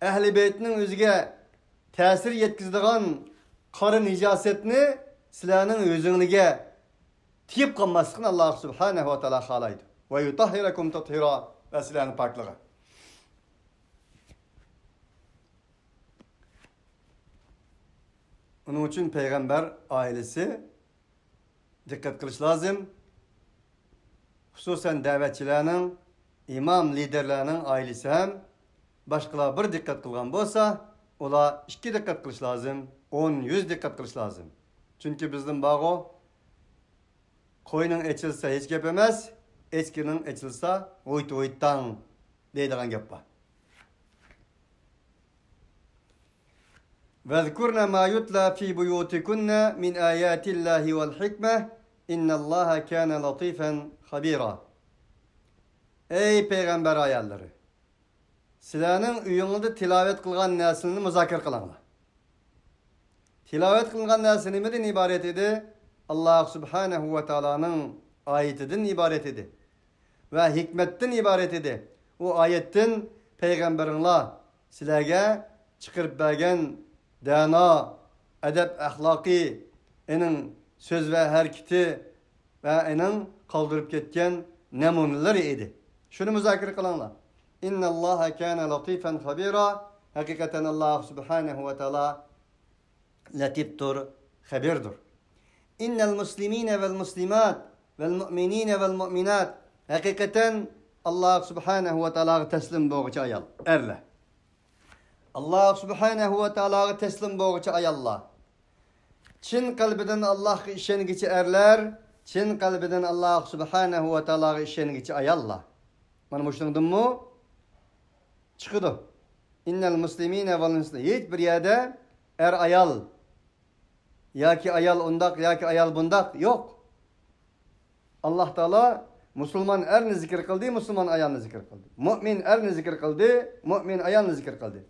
Ehli beytinin özüge tesir yetkizdiğin karı nicasetini sizlerinin özünlüge tiyip kalmasını Allah Subhanahu ve Teala halaydı. Ve yutahhirakum tethira ve sizlerini paklığı. Onun için peygamber ailesi dikkat kılış lazım. Hususen davetçilerinin, imam liderlerinin ailesi hem başkalar bir dikkat kılgan bolsa, ola 2 dikkat kılış lazım, 10-100 dikkat kılış lazım. Çünkü bizden bağı koyunun eçilse hiç gep emez, eçkinin eçilse oyt-oyttan deydiğen gep var. وَذْكُرْنَ مَا يُتْلَى فِي بُيُوتِكُنَّ مِنْ آيَاتِ اللّٰهِ وَالْحِكْمَةِ اِنَّ اللّٰهَ كَانَ لَطِيفًا خَب۪يرًا. Ey peygamber ayarları! Sizlerinin uyumunda tilavet kılgan neslini müzakir kılanlar. Tilavet kılgan nesli neden ibaret idi? Allah Subhanahu ve Taala'nın ayetinden ibaret idi. Ve hikmetten ibaret idi. O ayetten Peygamberinler sizlerge çıkırıp bergen dana, edep, ahlaki, enin söz ve hareketi ve enin kaldırıp ketken nemuneler idi. Şunu müzakere kılanlar. İnna Allaha kana latifen habira. Hakikaten Allah subhanahu ve taala latiftur, habirdur. İnnel muslimine vel muslimat vel mu'minine vel mu'minat. Hakikaten Allah subhanahu ve taala teslim boğucu ayal. Erle. Allah subhanahu ve taala teslim boğucu ayallar. Çin kalbiden Allah'a işengici erler, Çin kalbiden Allah subhanahu ve taala işengici ayallar. Mana muştundun mu? Çıkıdı. İnnel muslimine vel muslimat. Hiç bir yerde ayal. Ya ki ayal ondak, ya ki ayal bundak yok. Allah Teala Müslüman erini zikir kıldı, Müslüman ayalını zikir kıldı. Mümin erini zikir kıldı, mümin ayalını zikir kıldı.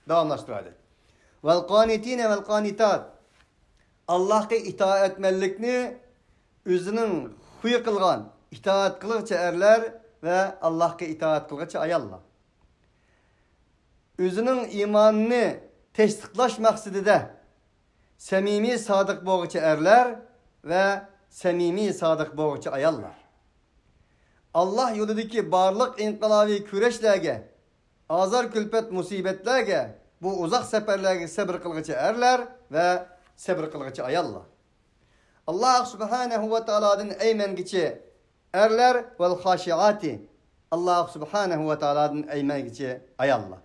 Devamlaştır hadi. Vel qanitine vel qanitat. Allah'a itaat etmelikni özünün huyu kılgan, itaat kılıkça erler ve Allah'a itaat kılıkça ayallar. Özünün imanını tesdiklaş maksidide semimi sadık boğucu erler ve semimi sadık boğucu ayallar. Allah yolundaki barlık inkılavi küreşlerge, azar külpet musibetlerge, bu uzak seferlerge sabır kılgıcı erler ve sabır kılgıcı ayallar. Allah subhanahu ve ta'ala'nın eymengici erler vel haşiati. Allah subhanahu ve ta'ala'nın eymengici ayallar.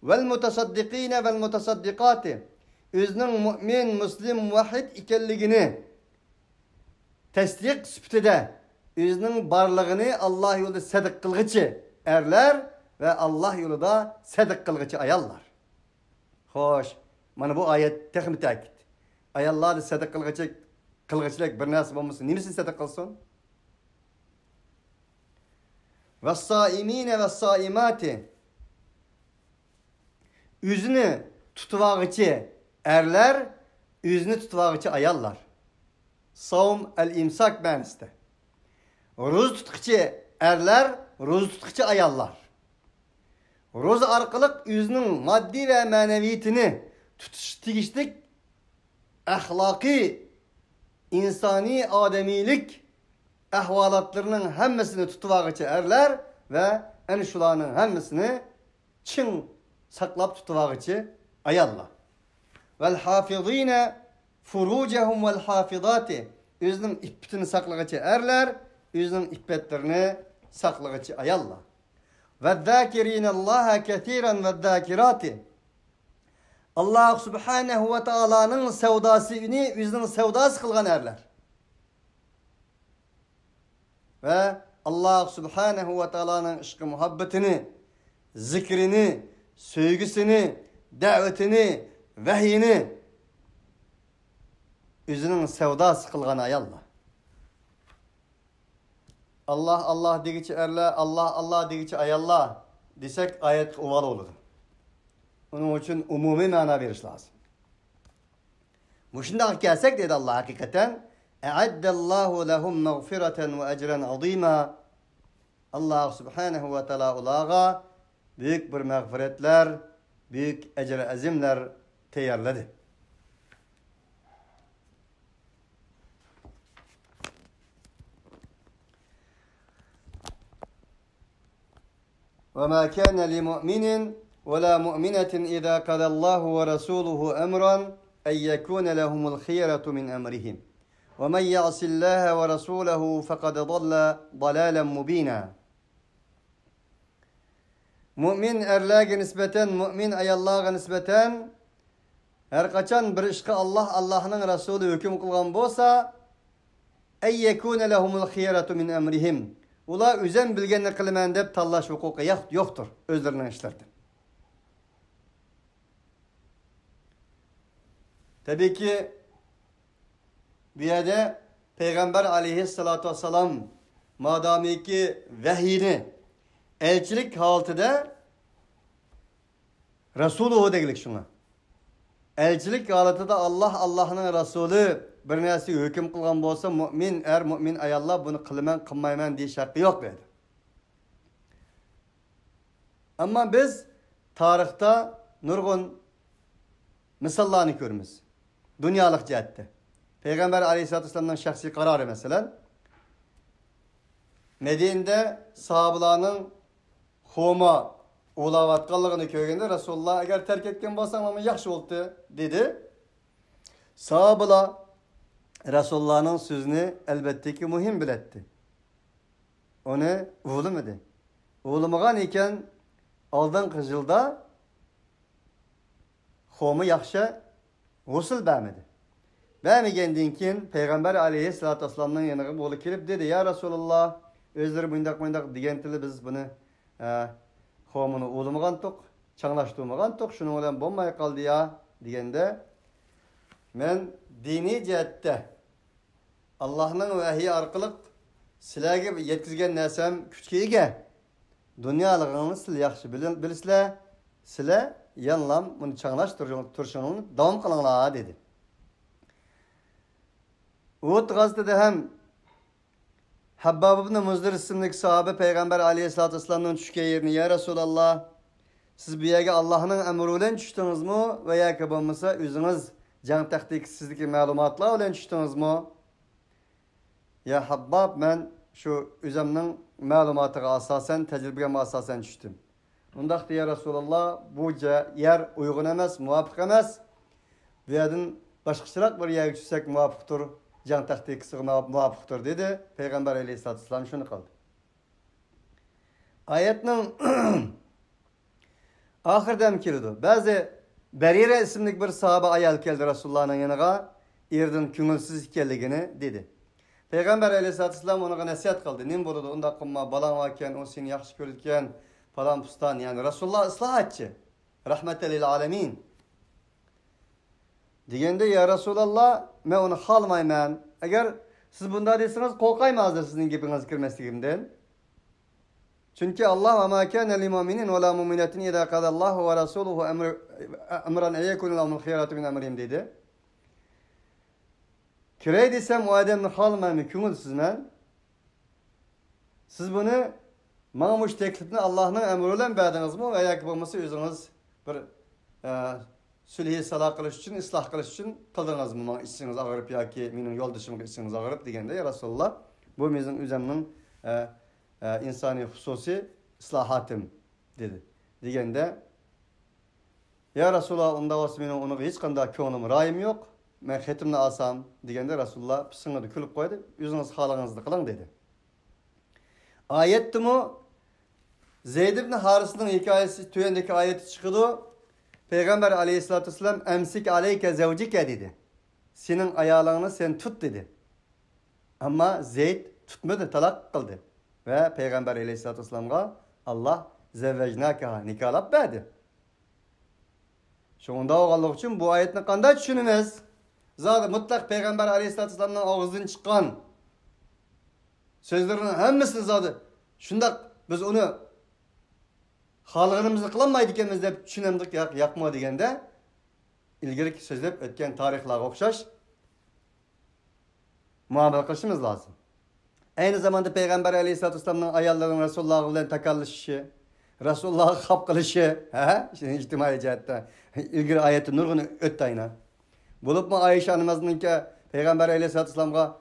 Vel mutasaddikine vel mutasaddikati. Özünün mümin, müslim, muvahhid ikelligini tesdik süptede özünün barlığını Allah yolunda sadık kılgıcı erler ve Allah yolunda sadık kılgıcı ayallar. Hoş, mana bu ayet texmi takit. Ayallar sadık kılgıcılık bir nasip olmasın. Nemesi sadık kılsın? Ve saimine ve saimati. Özünü tutuvağıcı erler, özünü tutuvağıcı ayallar. Savm el-imsak beniste. Roz tutkucu erler, roz tutkucu ayallar. Roz arkalık özünün maddi ve maneviyetini tutuştigişlik, ahlaki, insani, ademilik ahvalatlarının hemmesini tutuvağıcı erler ve en şularının hemmesini çın saklap tutuvağıcı ayallar. Vel hafizine furucehum vel hafizati. Özünün ippetini saklagıcı erler, özünün ippetlerini saklagıcı ayallar. Ve zâkirîne Allâhe ketîren ve zâkirâti. Allah subhanehu ve ta'ala'nın sevdasını özünün sevdası kılgan erler. Ve Allah subhanehu ve ta'ala'nın ışkı muhabbetini, zikrini, sevgisini, davetini, vahyini özünün sevdası kılgan ayallar. Allah Allah degiçi erler, Allah Allah degiçi ayallar desek ayet oval olur. Onun için umumi mana veriş lazım. Bu şimdi gelsek dedi Allah hakikaten e'addallahu lehum mağfireten ve ecren azîmâ. Allah subhanehu ve teala ulağa büyük bir mağfiretler, büyük ecre azimler teyarladı. وَمَا كَانَ لِمُؤْمِنٍ وَلَا مُؤْمِنَةٍ إِذَا قَضَى اللّٰهُ وَرَسُولُهُ أَمْرًا أَنْ يَكُونَ لَهُمُ الْخِيَرَةُ مِنْ أَمْرِهِمْ وَمَنْ يَعْصِ اللّٰهَ وَرَسُولَهُ فَقَدْ ضَلَّ ضَلَالًا مُب۪ينًا. Mümin erlerge nispeten, mümin ayallarga nispeten her kaçan bir işki Allah'ın Resulü hüküm kılgan bolsa ey yekune lehumul khiyaratu min emrihim. Ula üzen bilgenini kılman dep tallaş hukuku yoktur özlerinin işlerden. Tabii ki bir yerde Peygamber aleyhissalatu vesselam madami ki vahiyini elçilik halıtıda Resulü degilik şuna. Elçilik halıtıda Allah'ın Resulü bir narsa hukm qilgan bo'lsa, mu'min ayollar buni qilaman, qilmayman deyish haqqi yo'q dedi. Ammo biz tarixda nurg'un misollarni ko'ramiz. Dunyolik jihatda. Payg'ambar alayhisolatu vasallamning shaxsiy qarori masalan, Medinada sahobalarning xoma o'layotganligini ko'rganda Rasululloh agar tark etgan bo'lsam ham yaxshi bo'ldi dedi. Sahobalar Rasulullohning so'zini albatta ki muhim biletdi. Onu o'g'limidi. O'g'limagan ekan oldingi yilda xomi yaxshi g'usl bermedi. Bermegendan keyin Payg'ambar alayhissalatu vassalamning yoniga bo'lib kelib dedi: "Ya Rasululloh, o'zlari bundoq degan tili biz buni xomini o'lmagan to'q, changlashtirmagan to'q, shuning bilan bo'lmay qoldi ya" deganda, men diniy jihatda Allohning vahiy orqali sizlarga yetkazgan narsam kuchga ega. Dunyolig'ini siz yaxshi bilasizlar, sizlar yanlam buni changlashtirishni davom qilinglar dedi. Uhud g'azotida ham Habbab ibn Muzdir ismli sahabe Peygamber aleyhissalatü vesselam'ın tushgan yerini: "Ya Resulallah, siz bu yerga Allohning amri bilan tushdingizmi veya ki bo'lmasa o'zingiz jang taktiksizligi ma'lumotlar bilan tushdingizmi?" "Ya Habbab, men şu o'zimning ma'lumotiga asosan, tajribamga asosan tushdim." "Undaqda ya Resulallah, bu yer uygun emas, muvafiq emas. Bu yerdan boshqacharoq bir yerga tushsak muvafiqdir. Can taktikisi muvafiqdir" dedi. Peygamber aleyhissalatü vesselam şunu qildi. Ayetning oxiridan keldi. Ba'zi Barira ismli bir sahoba ayol keldi Rasulullohning yoniga, erdan ko'ngilsiz ekanligini dedi. Peygamber aleyhissalatü vesselam ona nasihat qildi. "Nim bo'ladi, unda qilma, balang ekan, o seni yaxshi ko'rgan, falan pustan." Yani Rasululloh islohotchi, rahmatal lil alamin. Degende ya Resulallah, men onu xolmayman. Agar siz bunda desiniz, qo'rqayman hozir sizning gapingiz kirmasligimdan. Chunki Alloh va ma kana lil mu'minin va la mu'minatin idza qada Allohu va rasuluhu amran ayakun lahumul khiyaratu min amrihim dedi. Kiray desem o adamni xolmayman, ko'ngilsizman. Siz buni mana bu teklifni Allohning amri bilan berdingizmi va yoki bo'lmasa o'zingiz bir sulhi salah qilish uchun, isloh qilish uchun qildingizmi? Men ishingiz og'rib yoki mening yo'ldoshimga ishingiz og'rib deganda, ya Rasululloh, bu mening o'zimning insoniy xususiy islohotim dedi. Deganda, ya Rasululloh, unda bo'lsa mening uni hech qanday ko'nglim rayim yo'q. Men xetimni olsam deganda Rasululloh pisingida kulib qo'ydi. O'zingiz xohlaganingizni qiling dedi. Oyatdimi Zeyd ibn Harisning hikoyasi tuyandagi oyati chiqdi. Peygamber aleyhissalatü vesselam emsik aleyke zevcike dedi. Senin ayağını sen tut dedi. Ama Zeyd tutmadı, talak kıldı. Ve Peygamber aleyhissalatü vesselam'a Allah zevvecnâkeha nikahlap verdi. Şunda oğallık için bu ayetini qanday düşününüz? Zaten mutlak Peygamber aleyhissalatü vesselam'dan ağızdan çıkan sözlerinin hemmisini zaten şunda biz onu xalqimizni qilolmaydi ekanmiz deb tushunamdik, yo'qmi deganda ilgari so'zlab o'tgan tarixlarga o'xshash muomala qilishimiz lozim. Aynı zamanda Peygamber aleyhissalatü vesselam'ning ayollarining Rasululloh bilan takallishishi, Rasulullohga xap qilishi, şimdi ijtimoiy jihatda ilgari oyatda nurg'un o'tdi aynan. Bo'libmi Ayşe onamizning Peygamber aleyhissalatü vesselam'ga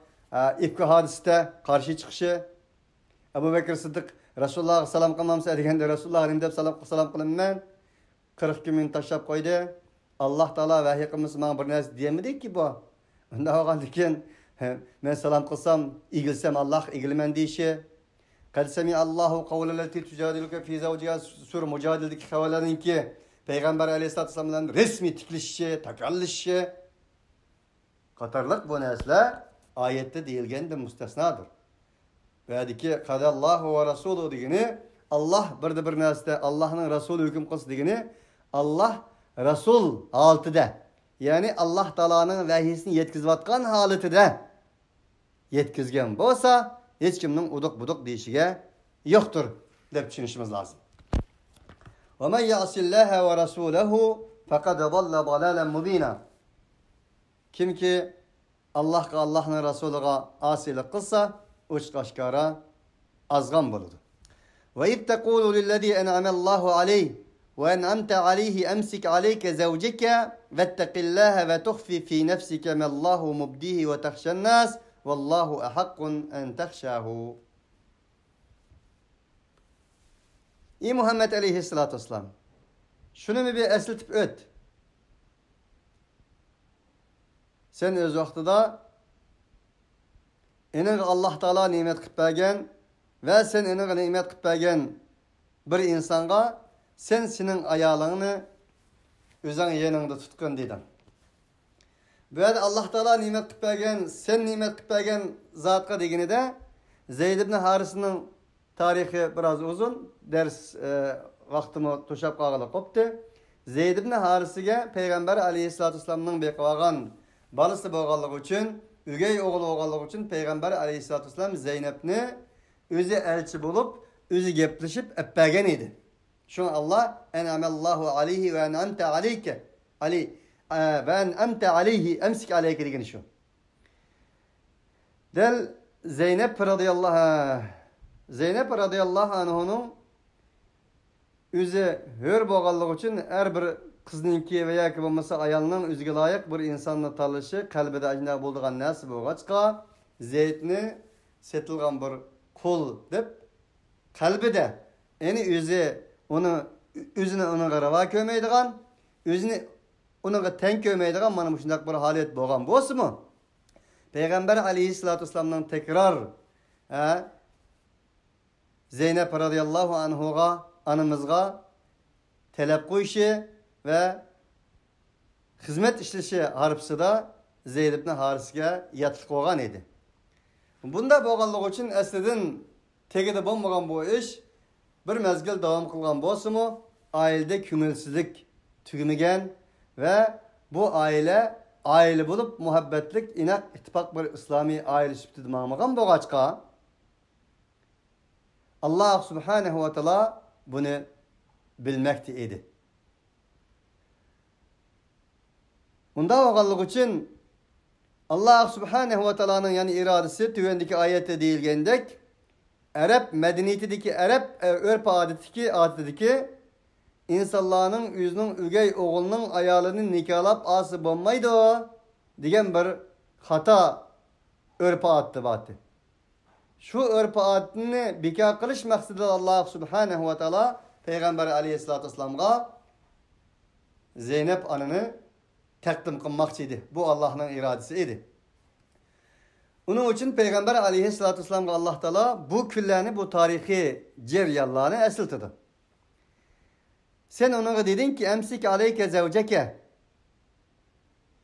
ifki hodisida qarshi chiqishi, Abu Bakr Siddiq Rasulullah salam qilmamsa deganda Rasululloh nim deb salam qilaman. 40 kun men tashlab qo'ydi. Alloh taolo vahiy qilmasa men bir narsa deyamidiki bu. Unda olgandan keyin men salam qilsam, egilsam Alloh egilman deyishi. Qad sami Allohu qawlallati tujadiluka fi zawjiha sur mujadildagi havoladinki Payg'ambar alayhissalatu vasallam resmi tiklishi, takallishi qatorliq bu narsalar oyatda deyilganda mustasnodir. Vadiki qadallahu ve rasuluhu degini Allah bir narsa Allah'ın Resulü hüküm qilsa degini Allah Resul altida, ya'ni Alloh taoloning vahiyini yetkazayotgan holatida yetkazgan bo'lsa, hech kimning uduq-buduq deyishiga yo'qdir deb tushunishimiz lozim. Va man ya'sillaha va rasulahu faqad dalla dalalan mubina. Kimki Allah'a, Allah'ın Resulü'ne asilik kılsa, uçkaşkara azgan buludu. Ve id tekulu lillezî en'amellahu aleyh ve en'amte aleyhi emsik aleyke zevcike vettekillâhe ve tuhfi fî nefsike mellâhu mubdihi ve tehşennâs vallahu ehakkun en tehşâhu. İyi Muhammed aleyhissalatu vesselam. Şunu mu bir esletip öt. Sen öz vaxtıda enin Allah Teala nimet qilib bergen ve sen enin nimet qilib bergen bir insanga sen senin ayalığını özün yanında tutqun dedin. Böyle Allah Teala nimet qilib bergen, sen nimet qilib bergen zatqa degeni de Zeyd ibn Haris'nin tarihi biraz uzun. Ders vaktimi toşap qağılı qoptu. Zeyd ibn Haris'e Peygamber aleyhissalatu vesselam'ның beqagan balısı boğallığı için, ügey oğlu boğallığı için Peygamber aleyhissalatu vesselam Zeynep'ni özü elçi bulup, özü geplişip öpbergen idi. Şunu Allah en'amellahu aleyhi ve en'amte aleyke ve en'amte aleyhi emsik aleyke degeni şu. Del Zeynep radıyallahu anh'unun özü hör boğallığı için her bir kızınki veya ki olmasa ayalının özüge layık bir insanla tanışı kalbide ajna bulduğun nasip olğaçqa Zeydni setilgan bir kul dep kalbide eni özü onu özüne ona qarava kömeydigan özüne ona ten kömeydigan mana şundaq bir halet bolgan bolsunmu Peygamber aleyhissalatu vesselam'dan tekrar Zeynep radıyallahu anhuga anımızga talep qo'yishi ve hizmet işleşi harpsıda Zeyd ibn Haris'e yatılık olgan edi. Bunda boğallık için eslidin tegide bulmagan bu iş bir mezgil devam kılgan bolsumu ailede kümülsüzlük tügümegen ve bu aile bulup muhabbetlik inak ittifak bir İslami aile şüptü demamagan boğaçka Allah subhanehu ve teala bunu bilmekti idi. Bunda oğallık için Allah subhanehu ve teala'nın yani iradesi tüvendeki ayette değilgendek Arap medeniyetindeki Arap örf adetindeki insanların yüzünün ügey oğlunun ayalını nikahlap ası bulmaydı o diyen bir hata örf adetti batı. Şu örf adetini bika kılış maksadı Allah subhanehu ve teala Peygamber aleyhissalatu vesselam'a Zeynep anını takdim kılmakçıydı. Bu Allah'ın iradesi idi. Onun için Peygamber aleyhissalatu vesselam'a Allah Teala bu küllerini, bu tarihi ceryanlarını esıltıdı. Sen ona dedin ki emsik aleyke zevceke.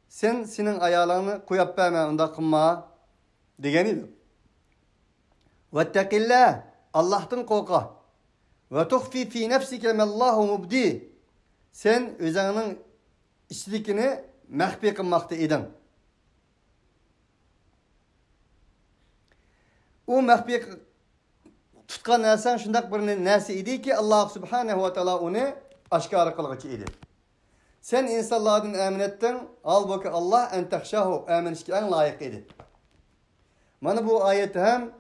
Sen senin ayağlarını koyup verme onda kılma degeniydi. Vettekillah Allah'tan korka. Ve tuhfi fi nefsike mellahu mubdi. Sen özünün içlikini mehbi kılmakta idin. O mehbi tutkan nersen şundak bir nersi idi ki Allah subhanehu ve teala onu aşkar kılgıcı idi. Sen insanlardan emin ettin, halbuki Allah en tehşahu eminişki en layık idi. Mana bu ayeti hem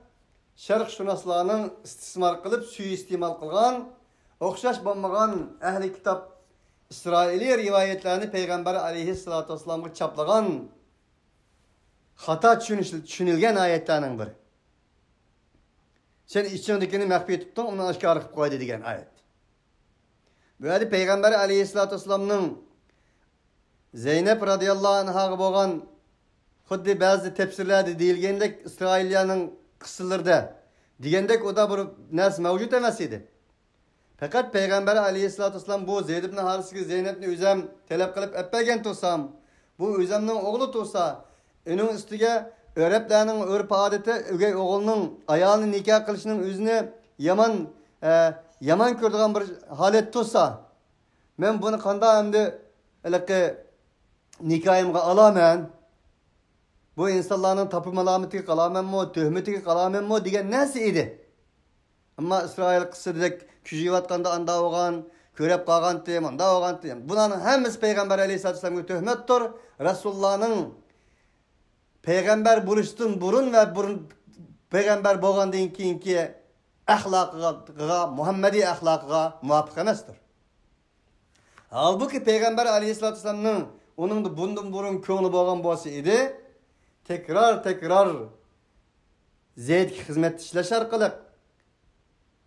şerh şunaslarının istismar kılıp suistimal kılgan, okşaş bulmagan ehli kitap İsraili rivayetlerini Peygamber aleyhissalatu vesselam'a çaplagan hata düşünülgen ayetlerinin biri. Sen içindekini mehbi tuttun, onu aşkar kılıp koydu degen ayet. Böyle Peygamber aleyhissalatu vesselam'nın Zeynep radıyallahu anh'a boğan xuddi bazı tefsirlerde deyilgendek İsrailyanın kısırlarda digendek o da bir nas mevcut emas idi. Fakat Peygamber aleyhissalatu vesselam bu Zeyd ibn Haris'e Zeynep'ni özüm talep kılıp öpbergen tursam, bu özümnün oğlu tursa, onun üstüge Öreplerinin örp adeti ögey oğlunun ayağını nikah kılışının özüne yaman kördüğün bir halet tursa, ben bunu kanda hem nikahımga alamen, bu insanların tapılmalarımı kalamen mi, töhmeti kalamen mi diyen nesi idi? Ama İsrail kısı dedek küçüğüvatkanda anda oğan, körep kağan diyem, anda oğan diyem. Bunların hemisi Peygamber aleyhissalatu vesselam'a töhmettir. Resulullah'ın peygamber buluştun burun ve burun peygamber bolgandan keyinki ahlakıga, Muhammedi ahlakıga muvafiq emasdir. Halbuki peygamber aleyhissalatu vesselam'nın onun da bundan burun köngli bolgan bolsa idi, tekrar Zeyd'e hizmet işleş arkalık,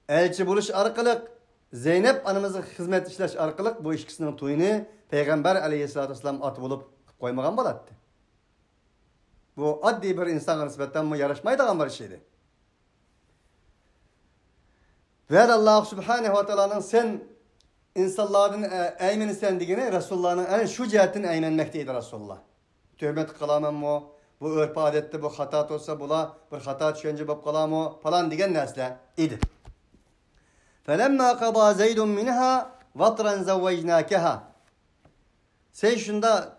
elçi buluş arkalık, Zeynep anamızı hizmet işleş arkalık bu ikisinin toyunu peygamber aleyhissalatu vesselam atı bulup koymagan bolattı. Bu addi bir insana nisbetten mi yaraşmaydigan bir şeydi. Ve Allah subhanehu ve teala'nın sen insanların eymeni sendigini Resulullah'ın en şu cihetin eymenmekteydi Resulullah. Töhmet kılamam mı? Bu örp adette bu hatat olsa bula bir hata düşünce bab kalamı falan diyen nesle idi. فَلَمَّا قَضَى زَيْدٌ مِنْهَا وَطْرًا زَوَّجْنَاكَهَا Sen şunda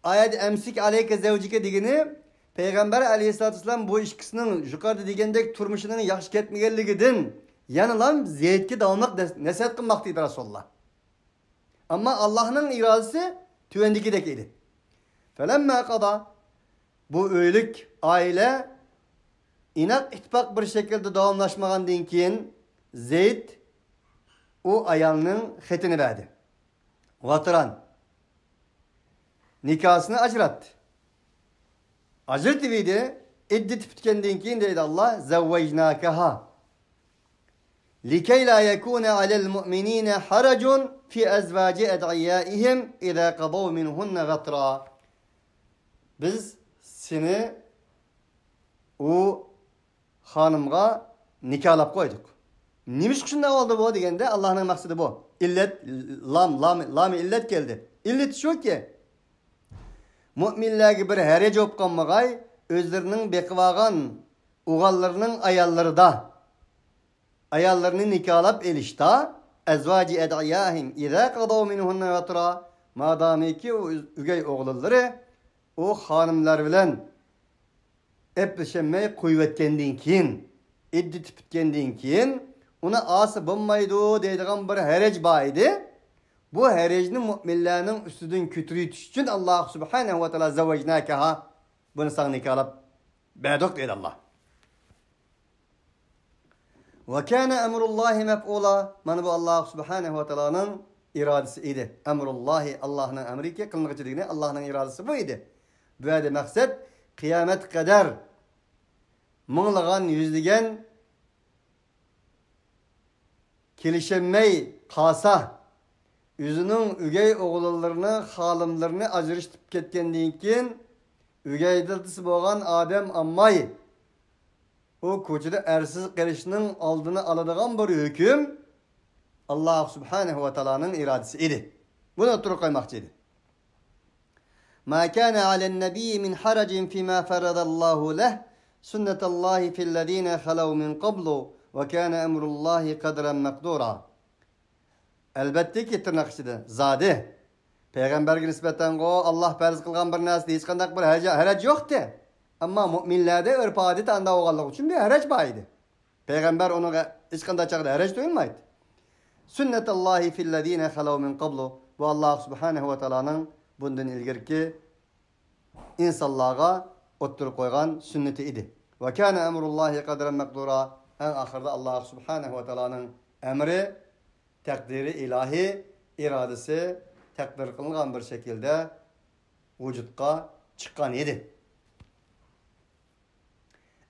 ayet emsik aleyke zevcike digini Peygamber aleyhissalatü vesselam bu işkisinin yukarıda digendek turmuşunun yaxşı ketmegenligidin yanılan Zeyd'e davamlıq neset kılmaktıydı Resulullah. Ama Allah'ın iradesi tüvendikidek idi. فَلَمَّا قَضَى Bu öylük aile inak ittifak bir şekilde davamlaşmağından keyin Zeyd o ayalının xetini verdi. Vatran nikahını acırattı. Acırtı vidi iddet bitkendiğin keyin dedi Allah zavvejnâkeha likey la yekûne alel mu'minîne haracun fi ezvâci ed'iyyâihim idâ qadâv minhunne gatra. Biz seni o hanımga nikahlap koyduk. Nimiş şunda oldu bu degende Allah'ın maksadı bu. İllet lam illet geldi. İllet şu ki müminlerge bir herece opkanmagay özlerinin bekvagan uğallarının ayallarını nikahlap elişta ezvaci ed'iyahim idâ qadav minhunne vatra madami ki o ügey oğulları o hanımlar bilen epleşemmeyi kuvvetkendiğin keyin iddet bitkendiğin keyin ona ası bulmaydı deydiğen bir herec baydı. Bu herecinin müminlerinin üstüdün kütürü düşün Allah subhanehu ve teala zavvejnâkeha bunu sana nikahlap verdik deydi Allah. Ve kâne emrullahi mef'ula mana bu Allah subhanehu ve teala'nın iradesi idi. Emrullahi Allah'ın emri ki kılınıcı dediğine Allah'ın iradesi bu idi. Böyle maksat kıyamet kadar mığlagan yüzlügen kilişemmey kasa yüzünün ügey oğullarını, halımlarını acırıştıp ketkendiğin keyin ügey dıltısı boğan Adem ammay o koçuda ersiz gelişinin aldığını aladığan bir hüküm Allah subhanehu ve teala'nın iradesi idi. Bunu oturup koymakçıydı. Ma kana alen nebiyyi min haracin fima feradallahu leh sünnetallahi fillezine halav min qablu ve kana emrullahi kadren mekdura. Elbette ki tırnak içinde zade peygamberge nisbeten o Allah farz kılgan bir narsa hiç kandak bir harac yoktu. Ama müminlerde örf adet anda oğallık için bir harac baydı. Peygamber onu hiç kandak çağda harac duyulmaydı. Sünnetallahi fillezine halav min qablu bu Allah subhanehu ve teala'nın bundan ilgirki insanlığa oturup koygan sünneti idi. Ve kana emrullahi kadren mekdura en ahirde Allah subhanehu ve teala'nın emri takdiri ilahi iradesi takdir kılıngan bir şekilde vücutta çıkan idi.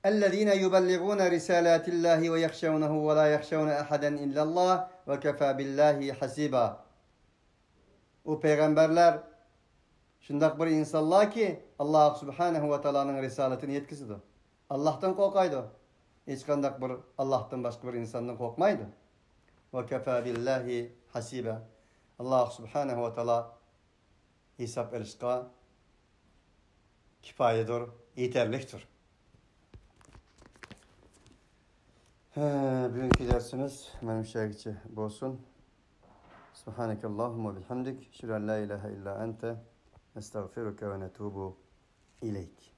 اَلَّذ۪ينَ يُبَلِّغُونَ رِسَالَاتِ اللّٰهِ وَيَخْشَوْنَهُ وَلَا يَخْشَوْنَ أَحَدًا اِلَّا اللّٰهِ وَكَفَى بِاللّٰهِ حَسِيبًا O peygamberler şundak bir insanlar ki Allah subhanehu ve teala'nın risaletini yetkisidir. Allah'tan korkaydı. Hiç kandak bir Allah'tan başka bir insandan korkmaydı. وَكَفَى بِاللّٰهِ حَسِيبًا Allah subhanehu ve teala hesap erişka kifayedir, yeterliktir. Bugünkü dersimiz benim şerhiçi olsun. Subhanekallahumma bihamdik. Şüren la ilahe illa ente. Estağfiruke ve netubu ileyk.